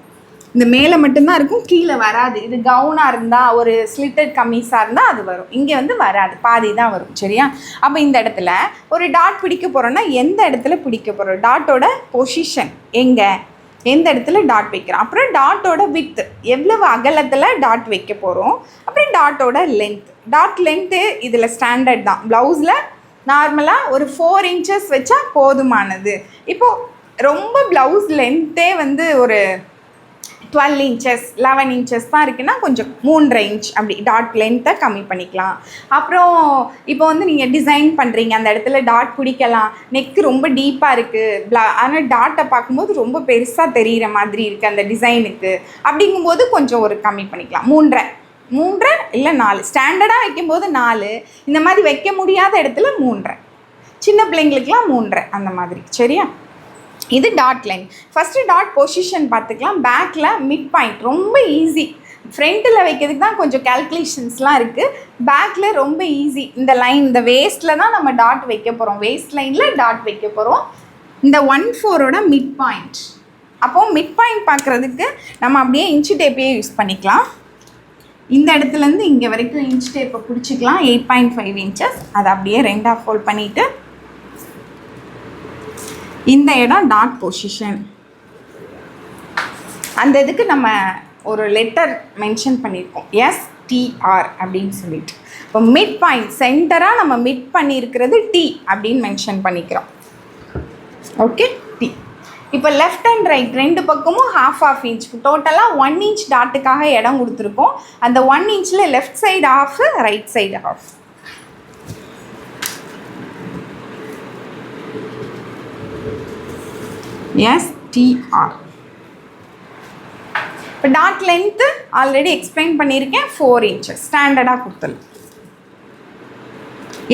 இந்த மேலே மட்டும்தான் இருக்கும், கீழே வராது. இது கவுனாக இருந்தால், ஒரு ஸ்லிட்டட் கம்மீஸாக இருந்தால் அது வரும். இங்கே வராது, பாதி தான் வரும். சரியா? அப்போ இந்த இடத்துல ஒரு டாட் பிடிக்க போகிறோன்னா எந்த இடத்துல பிடிக்க போகிறோம்? டாட்டோட பொசிஷன் எங்கே, எந்த இடத்துல டாட் வைக்கிறோம், அப்புறம் டாட்டோட வித்து எவ்வளவு அகலத்தில் டாட் வைக்க போகிறோம், அப்புறம் டாட்டோட லென்த். டாட் லென்த்து இதில் ஸ்டாண்டர்ட் தான். ப்ளவுஸில் நார்மலாக ஒரு 4 inches வச்சா போதுமானது. இப்போது ரொம்ப ப்ளவுஸ் லென்த்தே ஒரு 12 இன்ச்சஸ் 11 இன்ச்சஸ் தான் இருக்குன்னா கொஞ்சம் 3.5 இன்ச் அப்படி டாட் லென்த்தை கம்மி பண்ணிக்கலாம். அப்புறம் இப்போ வந்து நீங்கள் டிசைன் பண்ணுறீங்க, அந்த இடத்துல டாட் பிடிக்கலாம், நெக்கு ரொம்ப டீப்பாக இருக்குது, ஆனால் டாட்டை பார்க்கும்போது ரொம்ப பெருசாக தெரிகிற மாதிரி இருக்குது அந்த டிசைனுக்கு, அப்படிங்கும்போது கொஞ்சம் ஒரு கம்மி பண்ணிக்கலாம். 3.5 இல்லை 4, ஸ்டாண்டர்டாக வைக்கும்போது 4, இந்த மாதிரி வைக்க முடியாத இடத்துல 3.5, சின்ன பிள்ளைங்களுக்குலாம் 3.5 அந்த மாதிரி. சரியா? இது dot line. First dot position பார்த்துக்கலாம். பேக்கில் மிட் பாயிண்ட் ரொம்ப ஈஸி. ஃப்ரண்ட்டில் வைக்கிறதுக்கு தான் கொஞ்சம் கேல்குலேஷன்ஸ்லாம் இருக்குது, பேக்கில் ரொம்ப ஈஸி. இந்த லைன், இந்த வேஸ்ட்டில் தான் நம்ம டாட் வைக்க போகிறோம், வேஸ்ட் லைனில் டாட் வைக்க போகிறோம். இந்த 1/4 மிட் பாயிண்ட். அப்போது மிட் பாயிண்ட் பார்க்குறதுக்கு நம்ம அப்படியே இன்ச்சு டேப்பையே யூஸ் பண்ணிக்கலாம். இந்த இடத்துலேருந்து இங்கே வரைக்கும் இன்ச் டேப்பை பிடிச்சிக்கலாம், 8.5 இன்ச்சஸ். அதை அப்படியே 2ஆக ஃபோல்ட் பண்ணிவிட்டு இந்த இடம் டாட் பொசிஷன். அந்த இதுக்கு நம்ம ஒரு லெட்டர் மென்ஷன் பண்ணியிருக்கோம், STR அப்படின்னு சொல்லிட்டு. இப்போ மிட் பாயிண்ட் சென்டராக நம்ம மிட் பண்ணியிருக்கிறது T அப்படின்னு மென்ஷன் பண்ணிக்கிறோம். Okay, T. இப்போ லெஃப்ட் அண்ட் ரைட் ரெண்டு பக்கமும் 1/2 இன்ச், டோட்டலாக 1 இன்ச் டாட்டுக்காக இடம் கொடுத்துருக்கோம். அந்த 1 இன்ச்சில் left side 1/2, right side 1/2. STR. இப்போ டாட் லென்த்து ஆல்ரெடி எக்ஸ்பிளைன் பண்ணியிருக்கேன், 4 இன்ச்சஸ் ஸ்டாண்டர்டாக கொடுத்துரு.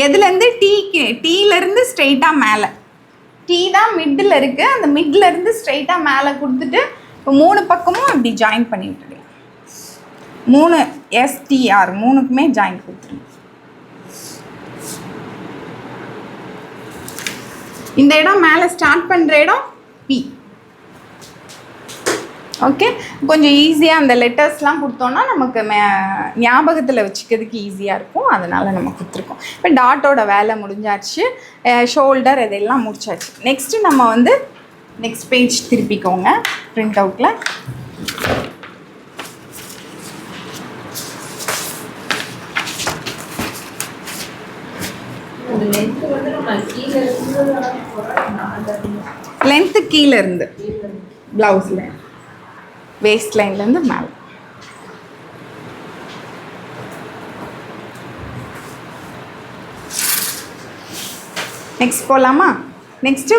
எதுலேருந்து டீலேருந்து ஸ்ட்ரெயிட்டாக மேலே, டீ தான் மிட்டில் இருக்குது, அந்த மிட்லேருந்து ஸ்ட்ரெயிட்டாக மேலே கொடுத்துட்டு இப்போ 3 பக்கமும் அப்படி ஜாயின் பண்ணி விட்டுருங்க. 3 STR 3க்குமே ஜாயின் கொடுத்துருங்க. இந்த இடம் மேலே ஸ்டார்ட் பண்ணுற இடம் P. ஓகே, கொஞ்சம் ஈஸியாக அந்த லெட்டர்ஸ்லாம் கொடுத்தோன்னா நமக்கு ஞாபகத்தில் வச்சுக்கிறதுக்கு ஈஸியாக இருக்கும், அதனால் நம்ம கொடுத்துருக்கோம். இப்போ டாட்டோட வேலை முடிஞ்சாச்சு, ஷோல்டர் இதெல்லாம் முடிச்சாச்சு. நெக்ஸ்ட்டு நம்ம வந்து நெக்ஸ்ட் பேஜ் திருப்பிக்கோங்க பிரிண்ட் அவுட்டில். லென்த்து கீழே இருந்து ப்ளவுஸில் வேஸ்ட் லைன்லேருந்து மேலே. நெக்ஸ்ட் போகலாமா? நெக்ஸ்ட்டு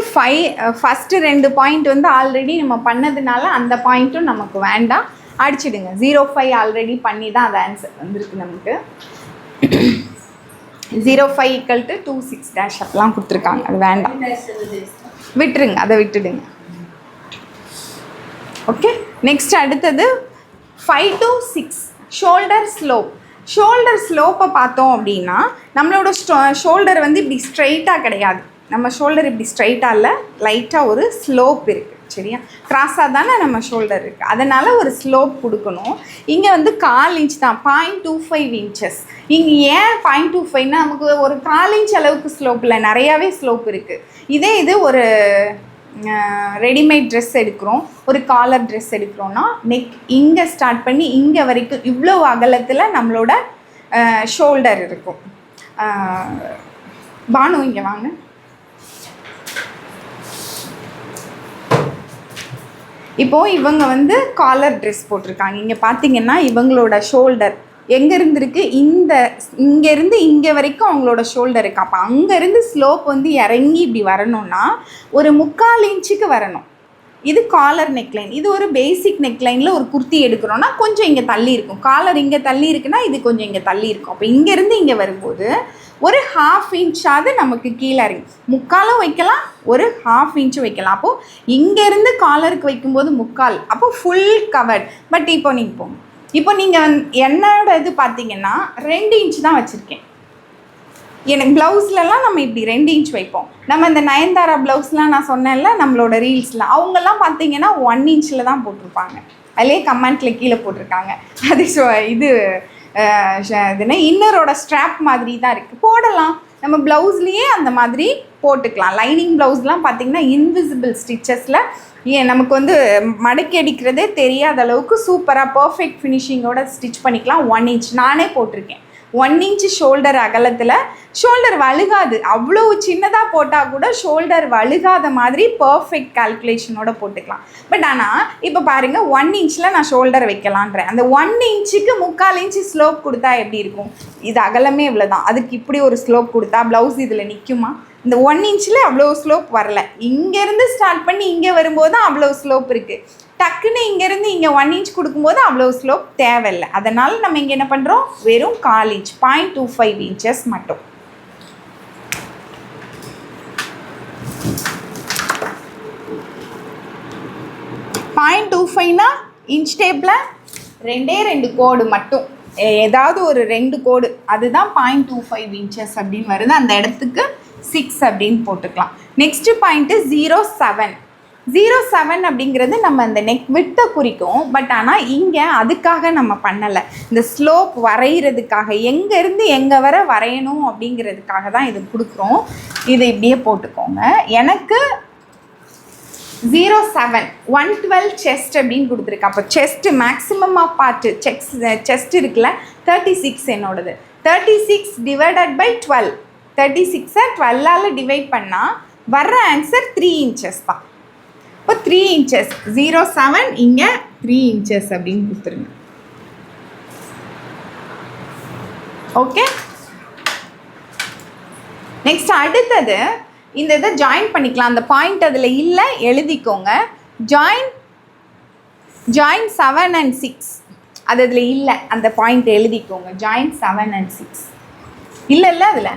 ஃபஸ்ட்டு 2 பாயிண்ட் வந்து ஆல்ரெடி நம்ம பண்ணதுனால அந்த பாயிண்ட்டும் நமக்கு வேண்டாம், அடிச்சிடுங்க. 0.5 ஆல்ரெடி பண்ணி தான் அது ஆன்சர் வந்திருக்கு நமக்கு. 0.5 = 26 அப்படிலாம் கொடுத்துருக்காங்க, அது வேண்டாம், விட்டுருங்க, அதை விட்டுடுங்க. ஓகே, நெக்ஸ்ட் அடுத்தது 5 to 6 ஷோல்டர் ஸ்லோப். ஷோல்டர் ஸ்லோப்பை பார்த்தோம் அப்படின்னா நம்மளோட ஷோல்டர் வந்து இப்படி ஸ்ட்ரைட்டாக கிடையாது, நம்ம ஷோல்டர் இப்படி ஸ்ட்ரைட்டாக இல்லை, லைட்டாக ஒரு ஸ்லோப் இருக்குது. சரியா? கிராஸாக தானே நம்ம ஷோல்டர் இருக்குது, அதனால் ஒரு ஸ்லோப் கொடுக்கணும். இங்கே வந்து 1/4 இன்ச் தான், 0.25 இன்ச்சஸ். இங்கே ஏன் 0.25னா நமக்கு ஒரு 1/4 இன்ச் அளவுக்கு ஸ்லோப் இல்லை, நிறையாவே ஸ்லோப் இருக்குது. இது ஒரு ரெடிமேட் ட்ரெஸ் எடுக்கிறோம், ஒரு காலர் ட்ரெஸ் எடுக்கிறோன்னா நெக் இங்கே ஸ்டார்ட் பண்ணி இங்கே வரைக்கும் இவ்வளோ அகலத்தில் நம்மளோட ஷோல்டர் இருக்கும். பானு இங்கே வாங்க. இப்போது இவங்க வந்து காலர் ட்ரெஸ் போட்டிருக்காங்க. இங்கே பார்த்தீங்கன்னா இவங்களோட ஷோல்டர் எங்கேருந்து இருக்குது, இங்கேருந்து இங்கே வரைக்கும் அவங்களோட ஷோல்டர் இருக்குது. அப்போ அங்கேருந்து ஸ்லோப் வந்து இறங்கி இப்படி வரணும்னா ஒரு 3/4 இன்ச்சுக்கு வரணும். இது காலர் நெக்லைன். இது ஒரு பேசிக் நெக்லைனில் ஒரு குர்த்தி எடுக்கிறோன்னா கொஞ்சம் இங்கே தள்ளி இருக்கும், காலர் இங்கே தள்ளி இருக்குன்னா இது கொஞ்சம் இங்கே தள்ளி இருக்கும். அப்போ இங்கேருந்து இங்கே வரும்போது ஒரு 1/2 இன்ச்சாவது நமக்கு கீழே இறங்கி, 3/4 வைக்கலாம், ஒரு 1/2 இன்ச்சு வைக்கலாம். அப்போது இங்கேருந்து காலருக்கு வைக்கும்போது 3/4, அப்போது ஃபுல் கவர்ட். பட் இப்போ நீங்கள் என்னோட இது பார்த்தீங்கன்னா 2 இன்ச் தான் வச்சுருக்கேன். எனக்கு ப்ளவுஸ்லலாம் நம்ம இப்படி 2 இன்ச் வைப்போம். நம்ம இந்த நயன்தாரா ப்ளவுஸ்லாம் நான் சொன்னேன்ல நம்மளோட ரீல்ஸில், அவங்கெல்லாம் பார்த்தீங்கன்னா 1 இன்ச்சில் தான் போட்டிருப்பாங்க. அதிலே கமெண்ட்டில் கீழே போட்டிருக்காங்க. அது இதுனா இன்னரோட ஸ்ட்ராப் மாதிரி தான் இருக்குது, போடலாம். நம்ம ப்ளவுஸ்லேயே அந்த மாதிரி போட்டுக்கலாம். லைனிங் ப்ளவுஸ்லாம் பார்த்திங்கன்னா இன்விசிபிள் ஸ்டிச்சஸில் நமக்கு வந்து மடக்கி அடிக்கிறதே தெரியாத அளவுக்கு சூப்பராக பர்ஃபெக்ட் ஃபினிஷிங்கோட ஸ்டிச் பண்ணிக்கலாம். 1 இன்ச் நானே போட்டிருக்கேன். 1 இன்ச் ஷோல்டர் அகலத்தில். ஷோல்டர் வழுகாது, அவ்வளோ சின்னதாக போட்டால் கூட ஷோல்டர் வழுகாத மாதிரி பர்ஃபெக்ட் கால்குலேஷனோட போட்டுக்கலாம். பட் ஆனால் இப்போ பாருங்கள் 1 இன்ச்சில் நான் ஷோல்டர் வைக்கலான்றேன். அந்த 1 இன்ச்சுக்கு 3/4 இன்ச்சு ஸ்லோப் கொடுத்தா எப்படி இருக்கும்? இது அகலமே இவ்வளோ தான், அதுக்கு இப்படி ஒரு ஸ்லோப் கொடுத்தா ப்ளவுஸ் இதில் நிற்குமா? இந்த 1 இன்ச்சில் அவ்வளோ ஸ்லோப் வரல. இங்கேருந்து ஸ்டார்ட் பண்ணி இங்கே வரும்போது தான் அவ்வளோ ஸ்லோப் இருக்குது. டக்குன்னு இங்கேருந்து இங்கே 1 இன்ச் கொடுக்கும்போது அவ்வளோ ஸ்லோப் தேவையில்லை. அதனால் நம்ம இங்கே என்ன பண்ணுறோம், வெறும் 1/4 இன்ச் 0.25 இன்ச்சஸ் மட்டும். .25னா இன்ச் டேப்பில் 2 கோடு மட்டும், ஏதாவது ஒரு 2 கோடு, அதுதான் 0.25 இன்ச்சஸ் அப்படின்னு வருது. அந்த இடத்துக்கு 6 அப்படின்னு போட்டுக்கலாம். Next point 0.7. 0.7 அப்படிங்கிறது நம்ம அந்த நெக் விட்டை குறிக்கும். பட் ஆனால் இங்கே அதுக்காக நம்ம பண்ணலை, இந்த ஸ்லோப் வரைகிறதுக்காக, எங்கேருந்து எங்கே வர வரையணும் அப்படிங்கிறதுக்காக தான் இது கொடுக்குறோம். இதை இப்படியே போட்டுக்கோங்க. எனக்கு 0.7 112 செஸ்ட் அப்படின்னு கொடுத்துருக்கு. அப்போ chest maximum of part chest இருக்குல்ல 36 என்னோடது. 36 டிவைடட் பை 12, 36-ஐ 12ஆல் டிவைட் பண்ணால் வர்ற ஆன்சர் 3 இன்ச்சஸ் தான். இப்போ 3 இன்ச்சஸ் 0.7 இங்கே 3 இன்ச்சஸ் அப்படின்னு கொடுத்துருங்க. ஓகே, நெக்ஸ்ட் அடுத்தது இந்த இதை ஜாயின் பண்ணிக்கலாம். அந்த பாயிண்ட் அதில் இல்லை, எழுதிக்கோங்க. ஜாயின் 7 and 6 அது அதில் இல்லை, அந்த பாயிண்ட் எழுதிக்கோங்க. ஜாயின் 7 and 6 இல்லை அதில்.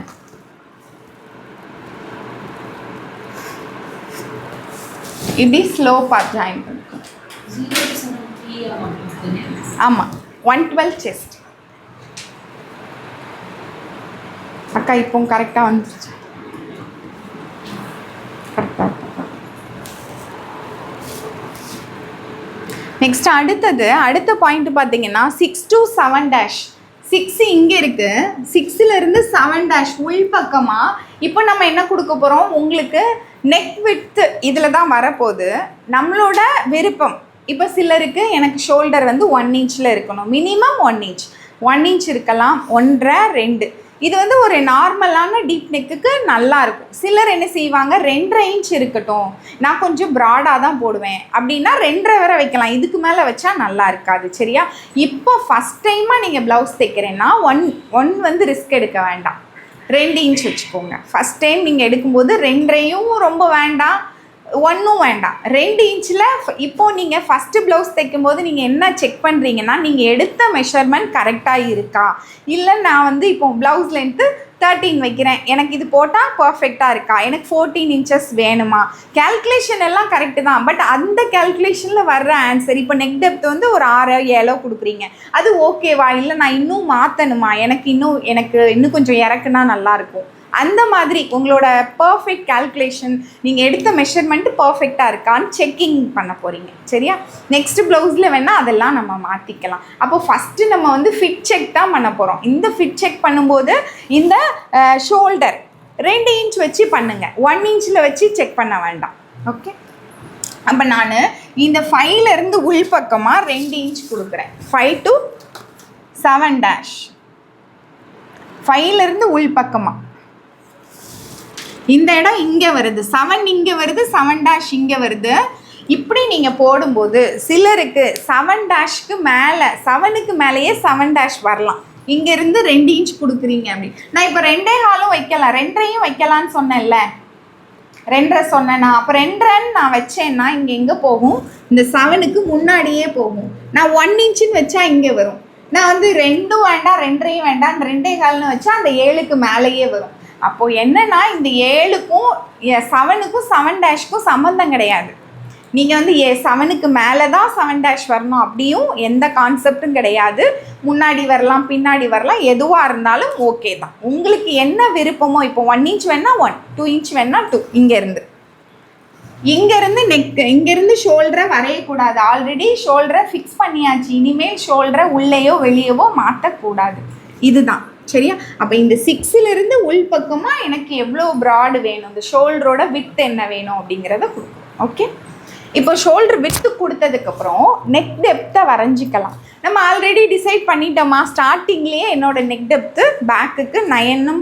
இப்படி ஸ்லோப்பாக ஜாயின் பண்ணிக்கோங்க. ஆமாம், 112 செஸ்ட். அக்கா இப்போ கரெக்டாக வந்துருச்சு. கரெக்டாக. நெக்ஸ்ட் அடுத்த பாயிண்ட் பார்த்தீங்கன்னா 6 to 7-. 6 இங்கே இருக்குது, 6லேருந்து 7- உள் பக்கமாக. இப்போ நம்ம என்ன கொடுக்க போகிறோம், உங்களுக்கு நெக் விட்த்து இதில் தான் வரப்போகுது. நம்மளோட விருப்பம். இப்போ சிலருக்கு எனக்கு ஷோல்டர் வந்து 1 இன்ச்சில் இருக்கணும், மினிமம் 1 இன்ச் இருக்கலாம், 1.5 2. இது வந்து ஒரு நார்மலான டீப் நெக்குக்கு நல்லாயிருக்கும். சிலர் என்ன செய்வாங்க, 2.5 இன்ச் இருக்கட்டும், நான் கொஞ்சம் ப்ராடாக தான் போடுவேன் அப்படின்னா 2.5 வரை வைக்கலாம். இதுக்கு மேலே வச்சா நல்லா இருக்காது. சரியா? இப்போ ஃபஸ்ட் டைமாக நீங்கள் ப்ளவுஸ் தைக்கிறேன்னா 1 வந்து ரிஸ்க் எடுக்க வேண்டாம், 2 இன்ச் வச்சுக்கோங்க. ஃபஸ்ட் டைம் நீங்கள் எடுக்கும்போது 2.5யும் ரொம்ப வேண்டாம், 1ம் வேண்டாம், 2 இன்ச்சில். இப்போது நீங்கள் ஃபஸ்ட்டு ப்ளவுஸ் தைக்கும்போது நீங்கள் என்ன செக் பண்ணுறீங்கன்னா, நீங்கள் எடுத்த மெஷர்மெண்ட் கரெக்டாக இருக்கா, இல்லை நான் வந்து இப்போ ப்ளவுஸ் லென்த்து 13 வைக்கிறேன், எனக்கு இது போட்டால் பர்ஃபெக்டாக இருக்கா, எனக்கு 14 இன்ச்சஸ் வேணுமா, கேல்குலேஷன் எல்லாம் கரெக்டு தான். பட் அந்த கேல்குலேஷனில் வர்ற ஆன்சர், இப்போ நெக் டெப்த் வந்து ஒரு 6 7 கொடுக்குறீங்க, அது ஓகேவா, இல்லை நான் இன்னும் மாற்றணுமா, எனக்கு இன்னும் கொஞ்சம் இறக்குனா நல்லாயிருக்கும், அந்த மாதிரி உங்களோட பர்ஃபெக்ட் கால்குலேஷன், நீங்கள் எடுத்த மெஷர்மெண்ட்டு பர்ஃபெக்டாக இருக்கான்னு செக்கிங் பண்ண போகிறீங்க. சரியா? நெக்ஸ்ட்டு ப்ளவுஸில் வேணால் அதெல்லாம் நம்ம மாற்றிக்கலாம். அப்போது ஃபஸ்ட்டு நம்ம வந்து ஃபிட் செக் தான் பண்ண போகிறோம். இந்த ஃபிட் செக் பண்ணும்போது இந்த ஷோல்டர் 2 இன்ச் வச்சு பண்ணுங்கள், 1 இன்ச்சில் வச்சு செக் பண்ண வேண்டாம். ஓகே, அப்போ நான் இந்த 5லேருந்து உள் பக்கமாக 2 இன்ச் கொடுக்குறேன். 5 to 7-. 5லேருந்து உள் பக்கமாக இந்த இடம் இங்கே வருது, 7 இங்கே வருது, 7- இங்கே வருது. இப்படி நீங்கள் போடும்போது சிலருக்கு 7-க்கு மேலே, 7க்கு மேலேயே 7- வரலாம். இங்கேருந்து 2 இன்ச் கொடுக்குறீங்க அப்படி. நான் இப்போ 2.25 வைக்கலாம், 2.5 வைக்கலான்னு சொன்னேன்ல, 2.5 சொன்னேன்னா, அப்போ 2.5 நான் வச்சேன்னா இங்கே எங்கே போகும், இந்த 7க்கு முன்னாடியே போகும். நான் 1 இன்ச்சுன்னு வச்சா இங்கே வரும். நான் வந்து 2 வேண்டாம் 2.5 வேண்டாம் 2.25 வச்சா அந்த 7க்கு மேலேயே வரும். அப்போது என்னென்னா, இந்த 7க்கும் 7க்கும் 7-க்கும் சம்மந்தம் கிடையாது. நீங்கள் வந்து 7க்கு மேலே தான் 7- வரணும் அப்படியும் எந்த கான்செப்டும் கிடையாது. முன்னாடி வரலாம், பின்னாடி வரலாம், எதுவாக இருந்தாலும் ஓகே தான். உங்களுக்கு என்ன விருப்பமோ, இப்போ 1 இன்ச் வேணால் 1, 2 இன்ச் வேணால் 2. இங்கேருந்து நெக், இங்கேருந்து ஷோல்டரை வரையக்கூடாது. ஆல்ரெடி ஷோல்டரை ஃபிக்ஸ் பண்ணியாச்சு, இனிமேல் ஷோல்டரை உள்ளேயோ வெளியவோ மாற்றக்கூடாது. இதுதான் சரியா? அப்போ இந்த 6லேருந்து உள் பக்கமாக எனக்கு எவ்வளோ ப்ராடு வேணும், இந்த ஷோல்டரோட விட்த் என்ன வேணும் அப்படிங்கிறத கொடுக்கும். ஓகே, இப்போ ஷோல்டர் விட்டு கொடுத்ததுக்கப்புறம் நெக் டெப்த்தை வரைஞ்சிக்கலாம். நம்ம ஆல்ரெடி டிசைட் பண்ணிட்டோமா, ஸ்டார்டிங்லேயே என்னோடய நெக் டெப்த்து பேக்குக்கு 9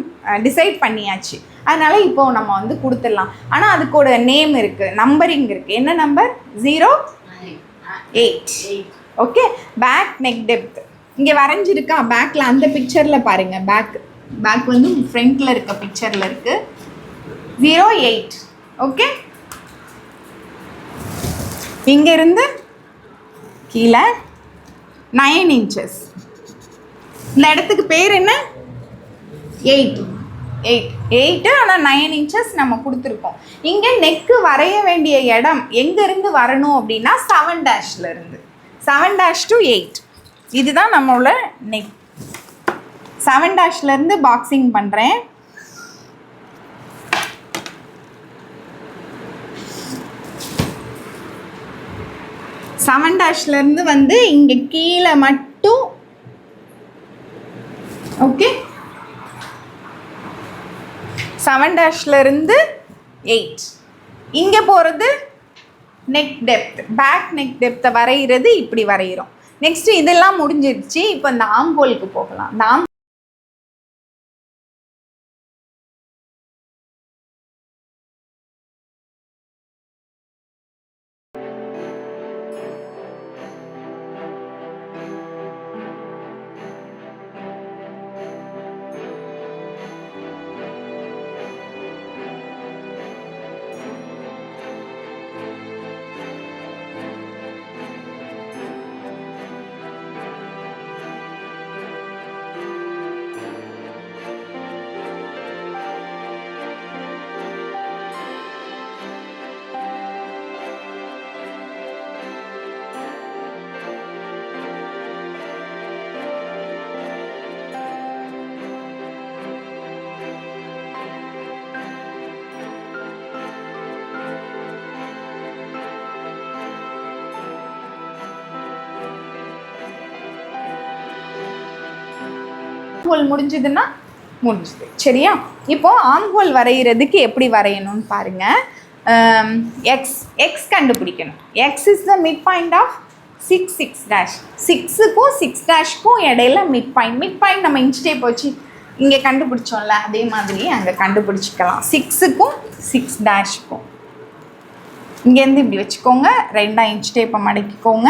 டிசைட் பண்ணியாச்சு. அதனால் இப்போது நம்ம வந்து கொடுத்துடலாம். ஆனால் அதுக்கோட நேம் இருக்குது, நம்பரிங் இருக்குது. என்ன number? 08. Okay, back neck depth இங்கே வரைஞ்சிருக்கா பேக்கில், அந்த பிக்சரில் பாருங்கள். பேக் வந்து ஃப்ரண்ட்டில் இருக்க பிக்சரில் இருக்குது 08. ஓகே, இங்கேருந்து கீழே 9 inches. இந்த இடத்துக்கு பேர் என்ன? 8. ஆனால் 9 inches நம்ம கொடுத்துருக்கோம். இங்கே நெக்கு வரைய வேண்டிய இடம் எங்கேருந்து வரணும் அப்படின்னா 7' 7' to 8. இதுதான் நம்மளோட நெக். 7' பாக்ஸிங் பண்ணுறேன். $7' வந்து இங்கே கீழே மட்டும். ஓகே, 7' 8. இங்கே போகிறது நெக் டெப்த். பேக் நெக் டெப்த்தை வரைகிறது இப்படி வரைகிறோம். நெக்ஸ்ட்டு இதெல்லாம் முடிஞ்சிருச்சு. இப்போ இந்த ஆம்போலுக்கு போகலாம். இந்த ஆம்ஹோல் முடிஞ்சதுன்னா முடிஞ்சுது. சரியா? இப்போ ஆம்ஹோல் வரைகிறதுக்கு எப்படி வரையணும்னு பாருங்கள். எக்ஸ் கண்டுபிடிக்கணும். X is the mid point of 6 6'க்கும் 6' இடையில மிட் பாயிண்ட் நம்ம இன்ச் டேப் வச்சு இங்கே கண்டுபிடிச்சோம்ல, அதே மாதிரி அங்கே கண்டுபிடிச்சிக்கலாம். 6'க்கும் 6'க்கும் இங்கேருந்து இப்படி வச்சுக்கோங்க. 2 இன்ச் டேப்பை மடக்கிக்கோங்க.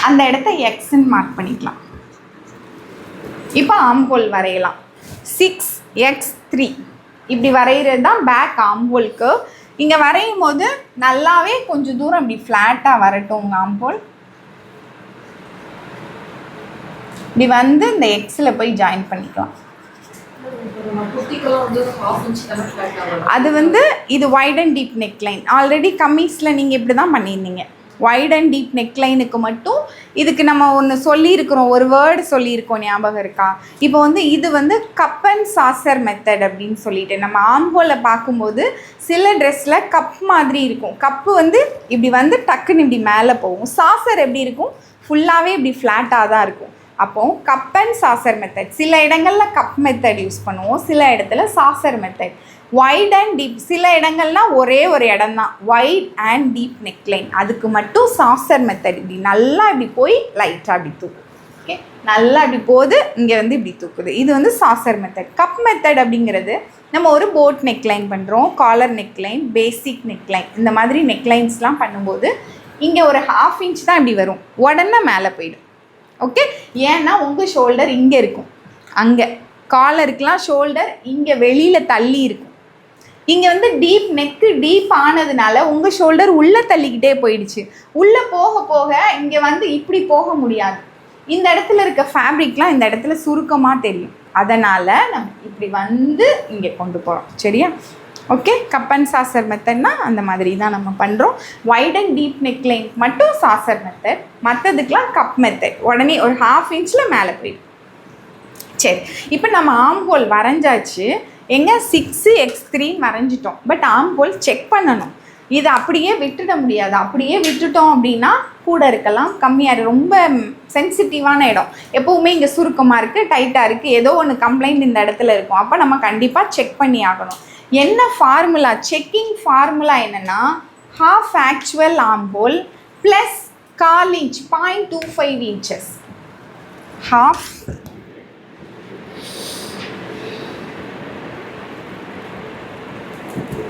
அந்த இடத்த எக்ஸ்ன்னு மார்க் பண்ணிக்கலாம். இப்போ ஆம்ஹோல் வரையலாம். 6x3 இப்படி வரைகிறது தான் பேக் ஆம்ஹோலுக்கு. இங்கே வரையும் போது நல்லாவே கொஞ்சம் தூரம் இப்படி ஃப்ளாட்டாக வரட்டும் உங்கள் ஆம்ஹோல். இப்படி வந்து இந்த எக்ஸில் போய் ஜாயின் பண்ணிக்கலாம். அது வந்து இது wide and deep neckline. Already கம்மீஸில் நீங்கள் இப்படி தான் பண்ணியிருந்தீங்க. வைட் அண்ட் டீப் நெக்லைனுக்கு மட்டும் இதுக்கு நம்ம ஒன்று சொல்லியிருக்கிறோம், ஒரு வேர்டு சொல்லியிருக்கோம், ஞாபகம் இருக்கா? இப்போ வந்து இது வந்து கப் அண்ட் சாசர் மெத்தட் அப்படின்னு சொல்லிட்டு நம்ம ஆம்ஹோலில் பார்க்கும்போது சில ட்ரெஸ்ஸில் கப் மாதிரி இருக்கும். கப்பு வந்து இப்படி வந்து டக்குன்னு இப்படி மேலே போகும். சாசர் எப்படி இருக்கும்? ஃபுல்லாகவே இப்படி ஃப்ளாட்டாக தான் இருக்கும். அப்போது கப் அண்ட் சாசர் மெத்தட். சில இடங்களில் கப் மெத்தட் யூஸ் பண்ணுவோம், சில இடத்துல saucer method. Wide and deep, சில இடங்கள்லாம் ஒரே ஒரு இடம் தான் வைட் அண்ட் டீப் நெக்லைன், அதுக்கு மட்டும் சாசர் மெத்தட். இப்படி நல்லா இப்படி போய் லைட்டாக இப்படி தூக்கும். ஓகே, நல்லா இப்படி போகுது, இங்கே வந்து இப்படி தூக்குது. இது வந்து சாசர் மெத்தட். கப் மெத்தட் அப்படிங்கிறது நம்ம ஒரு போட் நெக்லைன் பண்ணுறோம், காலர் நெக்லைன், பேசிக் நெக்லைன், இந்த மாதிரி நெக்லைன்ஸ்லாம் பண்ணும்போது இங்கே ஒரு 1/2 இன்ச் தான் இப்படி வரும், உடனே மேலே போயிடும். ஓகே, ஏன்னா உங்கள் ஷோல்டர் இங்கே இருக்கும், அங்கே காலருக்கெலாம் ஷோல்டர் இங்கே வெளியில் தள்ளி இருக்கும். இங்கே வந்து டீப் நெக்கு டீப் ஆனதுனால உங்கள் ஷோல்டர் உள்ளே தள்ளிக்கிட்டே போயிடுச்சு. உள்ளே போக போக இங்கே வந்து இப்படி போக முடியாது. இந்த இடத்துல இருக்க ஃபேப்ரிக்லாம் இந்த இடத்துல சுருக்கமாக தெரியும். அதனால் நம்ம இப்படி வந்து இங்கே கொண்டு போகிறோம். சரியா? ஓகே, கப் அண்ட் சாசர் மெத்தட்னா அந்த மாதிரி தான் நம்ம பண்ணுறோம். வைட் அண்ட் டீப் நெக்லைன் மட்டும் சாசர் மெத்தட், மற்றதுக்கெலாம் கப் மெத்தட். உடனே ஒரு 1/2 இன்ச்சில் மேலே போயிடும். சரி, இப்போ நம்ம ஆம்ஹோல் வரைஞ்சாச்சு. எங்கே 6x3 வரைஞ்சிட்டோம். பட் ஆம்ஹோல் செக் பண்ணணும். இதை அப்படியே விட்டுட முடியாது. அப்படியே விட்டுட்டோம் அப்படின்னா கூட இருக்கலாம், கம்மியாக, ரொம்ப சென்சிட்டிவான இடம். எப்போவுமே இங்கே சுருக்கமாக இருக்குது, டைட்டாக இருக்குது, ஏதோ ஒன்று கம்ப்ளைண்ட் இந்த இடத்துல இருக்கும். அப்போ நம்ம கண்டிப்பாக செக் பண்ணி ஆகணும். என்ன ஃபார்முலா? செக்கிங் ஃபார்முலா என்னென்னா half actual armhole plus 1/4 inch 0.25 inches. Half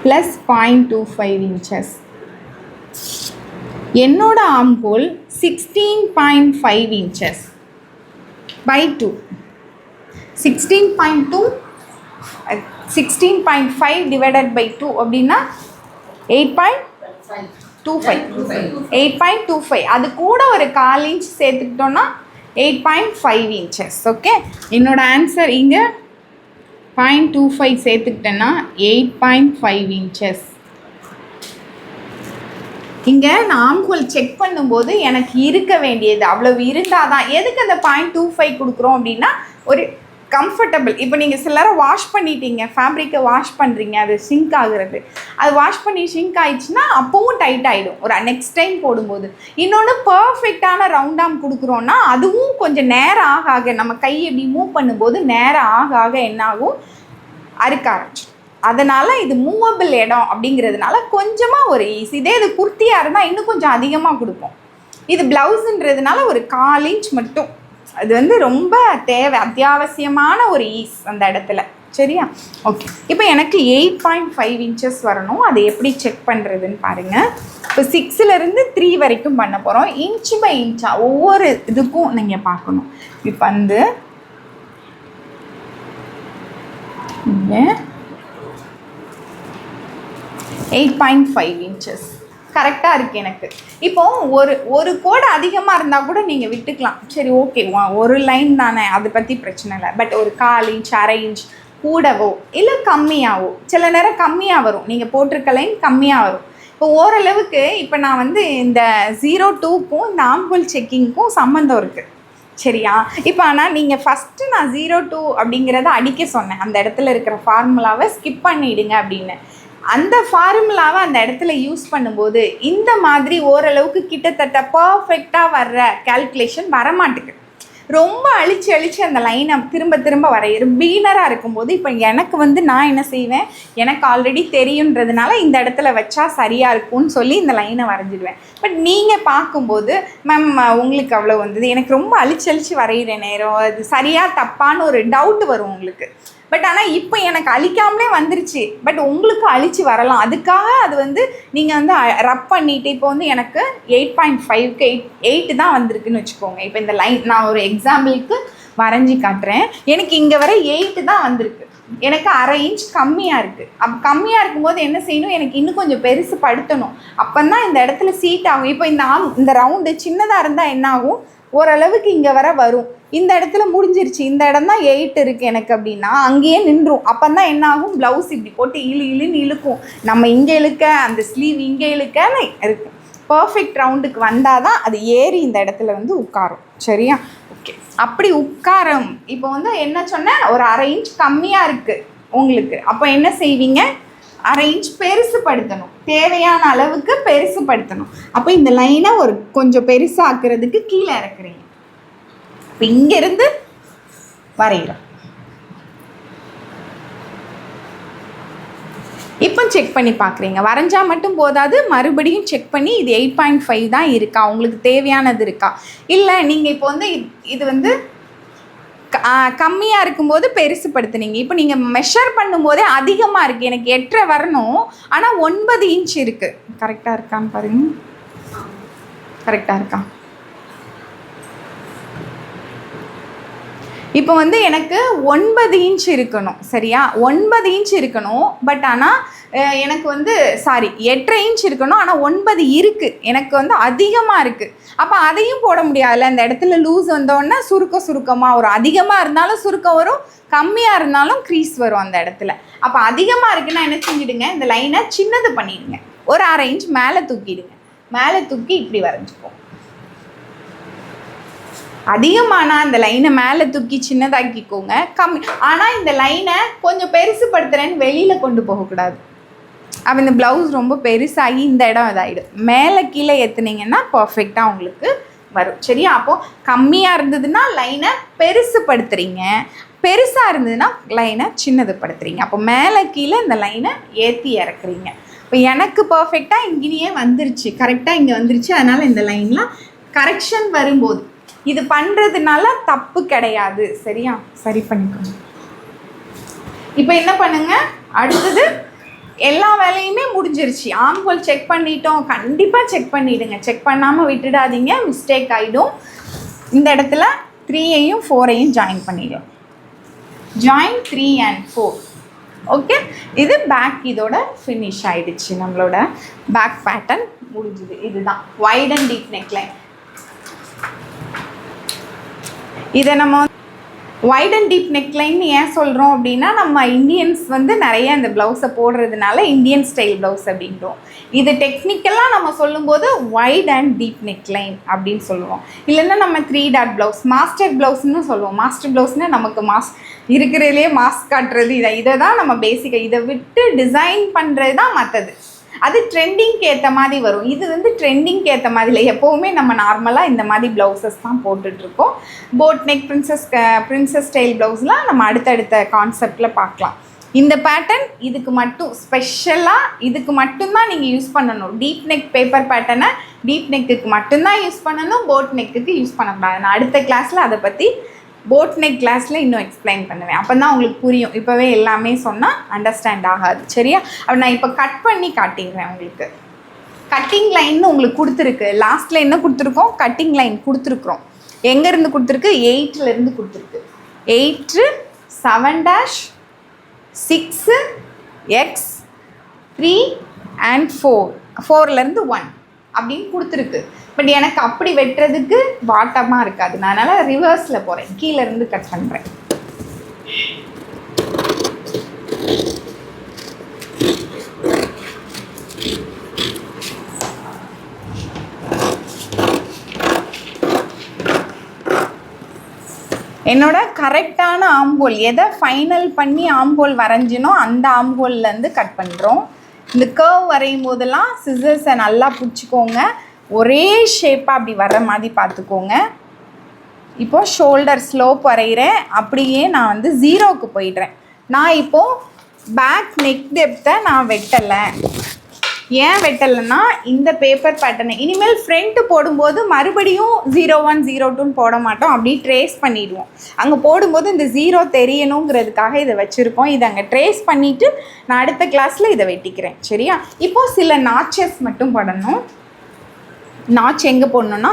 plus 0.25 inches. என்னோட armhole 16.5 inches by 2. 16.2 16.5 divided by 2 அப்படின்னா 8.25 அது கூட ஒரு 1/4 inch சேர்த்துக்கிட்டோன்னா 8.5 inches. ஓகே, என்னோட ஆன்சர் இங்கே 0.25 சேர்த்துக்கிட்டேன்னா 8.5 inches. இங்கே நான் ஆம்ஹோல் செக் பண்ணும்போது எனக்கு இருக்க வேண்டியது அவ்வளவு இருந்தால் தான். எதுக்கு அந்த 0.25 கொடுக்குறோம் அப்படின்னா ஒரு கம்ஃபர்டபுள். இப்போ நீங்கள் சிலரை வாஷ் பண்ணிட்டீங்க, ஃபேப்ரிக்கை வாஷ் பண்ணுறீங்க, அது சிங்க் ஆகுறது, அது வாஷ் பண்ணி சிங்க் ஆயிடுச்சுன்னா அப்போவும் டைட் ஆகிடும் ஒரு நெக்ஸ்ட் டைம் போடும்போது. இன்னொன்று பர்ஃபெக்டான ரவுண்ட் ஆம் கொடுக்குறோன்னா அதுவும் கொஞ்சம் நேரம் ஆக ஆக நம்ம கை எப்படி மூவ் பண்ணும்போது நேரம் ஆக ஆக என்னாகும், அறுக்க ஆரம்பிச்சிடும். அதனால் இது மூவபிள் இடம் அப்படிங்கிறதுனால கொஞ்சமாக ஒரு ஈஸி. இதே இது குர்த்தியாக இருந்தால் இன்னும் கொஞ்சம் அதிகமாக கொடுப்போம். இது ப்ளவுஸுன்றதுனால ஒரு 1/4 inch மட்டும். அது வந்து ரொம்ப தேவை, அத்தியாவசியமான ஒரு ஈஸ் அந்த இடத்துல. சரியா? ஓகே, இப்போ எனக்கு 8.5 inches வரணும். அதை எப்படி செக் பண்ணுறதுன்னு பாருங்கள். இப்போ 6லேருந்து 3 வரைக்கும் பண்ண போகிறோம். இன்ச் பை இன்ச்சாக ஒவ்வொரு இதுக்கும் நீங்கள் பார்க்கணும். இப்போ வந்து இங்கே 8.5 inches கரெக்டாக இருக்குது எனக்கு. இப்போது ஒரு கோடு அதிகமாக இருந்தால் கூட நீங்கள் விட்டுக்கலாம். சரி, ஓகே, ஒரு லைன் தானே, அதை பற்றி பிரச்சனை இல்லை. பட் ஒரு 1/4 inch 1/2 inch கூடவோ இல்லை கம்மியாகவோ, சில நேரம் கம்மியாக வரும், நீங்கள் போட்டிருக்க லைன் கம்மியாக வரும். இப்போ ஓரளவுக்கு இப்போ நான் வந்து இந்த 02க்கும் இந்த ஆம்ஹோல் செக்கிங்க்கும் சம்மந்தம் இருக்குது. சரியா? இப்போ ஆனால் நீங்கள் ஃபஸ்ட்டு நான் 02 அப்படிங்கிறத அடிக்க சொன்னேன். அந்த இடத்துல இருக்கிற ஃபார்முலாவை ஸ்கிப் பண்ணிவிடுங்க அப்படின்னு. அந்த ஃபார்முலாவை அந்த இடத்துல யூஸ் பண்ணும்போது இந்த மாதிரி ஓரளவுக்கு கிட்டத்தட்ட பர்ஃபெக்டாக வர்ற கால்குலேஷன் வரமாட்டேங்குது. ரொம்ப அழிச்சு அந்த லைனை திரும்ப திரும்ப வரையிடும். பிகினராக இருக்கும்போது இப்போ எனக்கு வந்து நான் என்ன செய்வேன், எனக்கு ஆல்ரெடி தெரியுன்றதுனால இந்த இடத்துல வச்சா சரியாக இருக்கும்னு சொல்லி இந்த லைனை வரைஞ்சிடுவேன். பட் நீங்கள் பார்க்கும்போது மேம் உங்களுக்கு அவ்வளோ வந்தது, எனக்கு ரொம்ப அழிச்சு வரைகிற நேரம் அது சரியாக தப்பான்னு ஒரு டவுட் வரும் உங்களுக்கு. பட் ஆனால் இப்போ எனக்கு அழிக்காமலே வந்துருச்சு, பட் உங்களுக்கு அழிச்சு வரலாம். அதுக்காக அது வந்து நீங்கள் வந்து ரப் பண்ணிவிட்டு இப்போ வந்து எனக்கு 8.5க்கு 8 தான் வந்திருக்குன்னு வச்சுக்கோங்க. இப்போ இந்த லைன் நான் ஒரு எக்ஸாம்பிளுக்கு வரைஞ்சி காட்டுறேன். எனக்கு இங்கே வர 8 தான் வந்திருக்கு. எனக்கு 1/2 inch கம்மியாக இருக்குது. அப்போ கம்மியாக இருக்கும்போது என்ன செய்யணும், எனக்கு இன்னும் கொஞ்சம் பெருசு படுத்தணும். அப்போ தான் இந்த இடத்துல சீட் ஆகும். இப்போ இந்த ரவுண்டு சின்னதாக இருந்தால் என்ன ஆகும், ஓரளவுக்கு இங்கே வரும். இந்த இடத்துல முடிஞ்சிருச்சு, இந்த இடம் தான் 8 இருக்குது எனக்கு அப்படின்னா அங்கேயே நின்றும். அப்போ தான் என்ன ஆகும், ப்ளவுஸ் இப்படி போட்டு இழுன்னு இழுக்கும். நம்ம இங்கே இழுக்க, அந்த ஸ்லீவ் இங்கே இழுக்கன்னு இருக்கும். பர்ஃபெக்ட் ரவுண்டுக்கு வந்தால் தான் அது ஏறி இந்த இடத்துல வந்து உட்காரும். சரியா? ஓகே, அப்படி உட்காரம். இப்போ வந்து என்ன சொன்னேன், ஒரு 1/2 inch கம்மியாக இருக்குது உங்களுக்கு. அப்போ என்ன செய்வீங்க, 1/2 inch பெருசுப்படுத்தணும், தேவையான அளவுக்கு பெருசுப்படுத்தணும். அப்போ இந்த லைனை ஒரு கொஞ்சம் பெருசாக்குறதுக்கு கீழே இறக்குறீங்க. இப்போ இங்கேருந்து வரைகிறோம். இப்போ செக் பண்ணி பார்க்குறீங்க. வரைஞ்சால் மட்டும் போதாது, மறுபடியும் செக் பண்ணி இது 8.5 தான் இருக்கா, உங்களுக்கு தேவையானது இருக்கா. இல்லை நீங்கள் இப்போ வந்து இது வந்து கம்மியாக இருக்கும்போது பெருசுப்படுத்துனீங்க. இப்போ நீங்கள் மெஷர் பண்ணும்போதே அதிகமாக இருக்குது, எனக்கு 8.5 வரணும், ஆனால் 9 inch இருக்குது. கரெக்டாக இருக்கான்னு பாருங்க. கரெக்டாக இருக்கா? இப்போ வந்து எனக்கு 9 inch இருக்கணும். சரியா? 9 inch இருக்கணும். பட் ஆனால் எனக்கு வந்து 8.5 inch இருக்கணும். ஆனால் 9 இருக்குது, எனக்கு வந்து அதிகமாக இருக்குது. அப்போ அதையும் போட முடியாதுல்ல. அந்த இடத்துல லூஸ் வந்தோடனே சுருக்கமாக வரும். அதிகமாக இருந்தாலும் சுருக்கம் வரும், கம்மியாக இருந்தாலும் க்ரீஸ் வரும் அந்த இடத்துல. அப்போ அதிகமாக இருக்குன்னா என்ன செஞ்சிடுங்க, இந்த லைனை சின்னது பண்ணிடுங்க. ஒரு 1/2 inch மேலே தூக்கிடுங்க. மேலே தூக்கி இப்படி வரைஞ்சிப்போம். அதிகமானால் அந்த லைனை மேலே தூக்கி சின்னதாக்கிக்கோங்க. ஆனால் இந்த லைனை கொஞ்சம் பெருசுப்படுத்துகிறேன்னு வெளியில் கொண்டு போகக்கூடாது. அப்போ இந்த ப்ளவுஸ் ரொம்ப பெருசாகி இந்த இடம் இதாகிடும். மேலே கீழே ஏற்றுனீங்கன்னா பர்ஃபெக்டாக உங்களுக்கு வரும். சரியா? அப்போது கம்மியாக இருந்ததுன்னா லைனை பெருசுப்படுத்துகிறீங்க, பெருசாக இருந்ததுன்னா லைனை சின்னதுப்படுத்துகிறீங்க. அப்போ மேலே கீழே இந்த லைனை ஏற்றி இறக்குறீங்க. இப்போ எனக்கு பர்ஃபெக்டாக இங்கேயே வந்துருச்சு, கரெக்டாக இங்கே வந்துருச்சு. அதனால் இந்த லைன்லாம் கரெக்ஷன் வரும்போது இது பண்ணுறதுனால தப்பு கிடையாது. சரியா? சரி பண்ணிக்கோங்க. இப்போ என்ன பண்ணுங்க, அடுத்தது எல்லா வேலையுமே முடிஞ்சிருச்சு. ஆம்ஹோல் செக் பண்ணிட்டோம். கண்டிப்பாக செக் பண்ணிவிடுங்க, செக் பண்ணாமல் விட்டுடாதீங்க, மிஸ்டேக் ஆகிடும். இந்த இடத்துல 3ஐயும் 4ஐயும் ஜாயின் பண்ணிடும். Join 3 and 4. ஓகே, இது பேக் இதோட ஃபினிஷ் ஆகிடுச்சு. நம்மளோட பேக் பேட்டர்ன் முடிஞ்சுது. இதுதான் வைட் அண்ட் டீப் நெக்லைன். இதை நம்ம வைட் அண்ட் டீப் நெக்லைன் ஏன் சொல்கிறோம் அப்படின்னா, நம்ம இந்தியன்ஸ் வந்து நிறைய இந்த ப்ளவுஸை போடுறதுனால இந்தியன் ஸ்டைல் ப்ளவுஸ் அப்படின்றோம். இது டெக்னிக்கலாக நம்ம சொல்லும்போது வைட் அண்ட் டீப் நெக்லைன் அப்படின்னு சொல்லுவோம். இல்லைன்னா நம்ம 3 டாட் ப்ளவுஸ், மாஸ்டர் ப்ளவுஸ்ன்னு சொல்லுவோம். மாஸ்டர் ப்ளவுஸ்னால் நமக்கு இருக்கிறதுலே மாஸ்க் காட்டுறது, இதை தான் நம்ம பேசிக்காக. இதை விட்டு டிசைன் பண்ணுறது தான் மற்றது. அது ட்ரெண்டிங்க்கு ஏற்ற மாதிரி வரும். இது வந்து ட்ரெண்டிங்க்கு ஏற்ற மாதிரி இல்லை. எப்போவுமே நம்ம நார்மலாக இந்த மாதிரி ப்ளவுசஸ் தான் போட்டுட்ருக்கோம். போட் நெக் பிரின்சஸ் ஸ்டைல் ப்ளவுஸ்லாம் நம்ம அடுத்தடுத்த கான்செப்டில் பார்க்கலாம். இந்த பேட்டர்ன் இதுக்கு மட்டும் ஸ்பெஷலாக, இதுக்கு மட்டும்தான் நீங்கள் யூஸ் பண்ணணும். டீப் நெக் பேப்பர் பேட்டர்னை டீப் நெக்குக்கு மட்டும்தான் யூஸ் பண்ணணும், போட் நெக்குக்கு யூஸ் பண்ணக்கூடாது. நான் அடுத்த கிளாஸில் அதை பற்றி போட் நெக் கிளாஸில் இன்னும் எக்ஸ்பிளைன் பண்ணுவேன். அப்போ தான் உங்களுக்கு புரியும். இப்போவே எல்லாமே சொன்னால் அண்டர்ஸ்டாண்ட் ஆகாது. சரியா? அப்போ நான் இப்போ கட் பண்ணி காட்டிடுறேன் உங்களுக்கு. கட்டிங் லைன் உங்களுக்கு கொடுத்துருக்கு. லாஸ்ட்டில் என்ன கொடுத்துருக்கோம்? கட்டிங் லைன் கொடுத்துருக்குறோம். எங்கேருந்து கொடுத்துருக்கு? 8லேருந்து கொடுத்துருக்கு. 8, 7' 6 X 3 and 4, 4லேருந்து 1 அப்படின்னு கொடுத்துருக்கு. பட் எனக்கு அப்படி வெட்டுறதுக்கு வாட்டமாக இருக்காது. நான் அதனால் ரிவர்ஸில் போகிறேன், கீழேருந்து கட் பண்ணுறேன். என்னோட கரெக்டான ஆம்போல் எதை ஃபைனல் பண்ணி ஆம்போல் வரைஞ்சினோ அந்த ஆம்போல்லேருந்து கட் பண்ணுறோம். இந்த கர்வ் வரையும் போதெல்லாம் சிசர்ஸை நல்லா பிடிச்சிக்கோங்க. ஒரே ஷேப்பாக அப்படி வர மாதிரி பார்த்துக்கோங்க. இப்போது ஷோல்டர் ஸ்லோப் வரைகிறேன். அப்படியே நான் வந்து 0க்கு போயிடுறேன். நான் இப்போது பேக் நெக் டெப்த்தை நான் வெட்டலை. ஏன் வெட்டலைன்னா, இந்த பேப்பர் பேட்டர்னை இனிமேல் ஃப்ரண்ட்டு போடும்போது மறுபடியும் 01 02ன்னு போட மாட்டோம், அப்படி ட்ரேஸ் பண்ணிவிடுவோம். அங்கே போடும்போது இந்த 0 தெரியணுங்கிறதுக்காக இதை வச்சுருக்கோம். இதை அங்கே ட்ரேஸ் பண்ணிவிட்டு நான் அடுத்த கிளாஸில் இதை வெட்டிக்கிறேன். சரியா? இப்போது சில நாச்சஸ் மட்டும் போடணும். நாச் எங்கே போடணுன்னா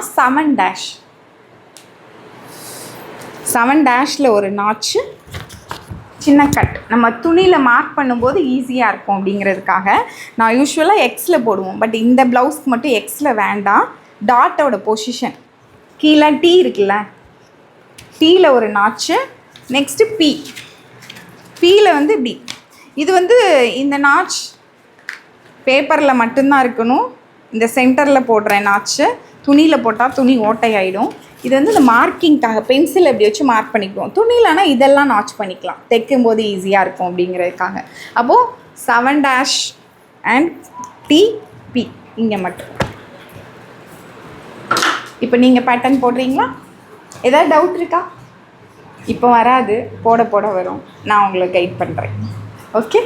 7' ஒரு நாச்சு, சின்ன கட். நம்ம துணியில் மார்க் பண்ணும்போது ஈஸியாக இருக்கும் அப்படிங்கிறதுக்காக நான் யூஸ்வலாக எக்ஸில் போடுவோம். பட் இந்த ப்ளவுஸ்க்கு மட்டும் எக்ஸில் வேண்டாம். டாட்டோட பொசிஷன் கீழே டீ இருக்குல்ல, டீயில் ஒரு நாச்சு. நெக்ஸ்ட்டு பீயில் வந்து இப்படி. இது வந்து இந்த நாச் பேப்பரில் மட்டும்தான் இருக்கணும். இந்த சென்டரில் போடுறேன் நாச்சு. துணியில் போட்டால் துணி ஓட்டை ஆகிடும். இது வந்து இந்த மார்க்கிங்காக பென்சில் எப்படி வச்சு மார்க் பண்ணிக்குவோம். துணியிலனா இதெல்லாம் நாச் பண்ணிக்கலாம், தைக்கும் போது ஈஸியாக இருக்கும் அப்படிங்கிறதுக்காக. அப்போது 7' and P இங்கே மட்டும். இப்போ நீங்கள் பேட்டர்ன் போடுறீங்களா? ஏதாவது டவுட் இருக்கா? இப்போ வராது, போட வரும். நான் உங்களை கைட் பண்ணுறேன். ஓகே.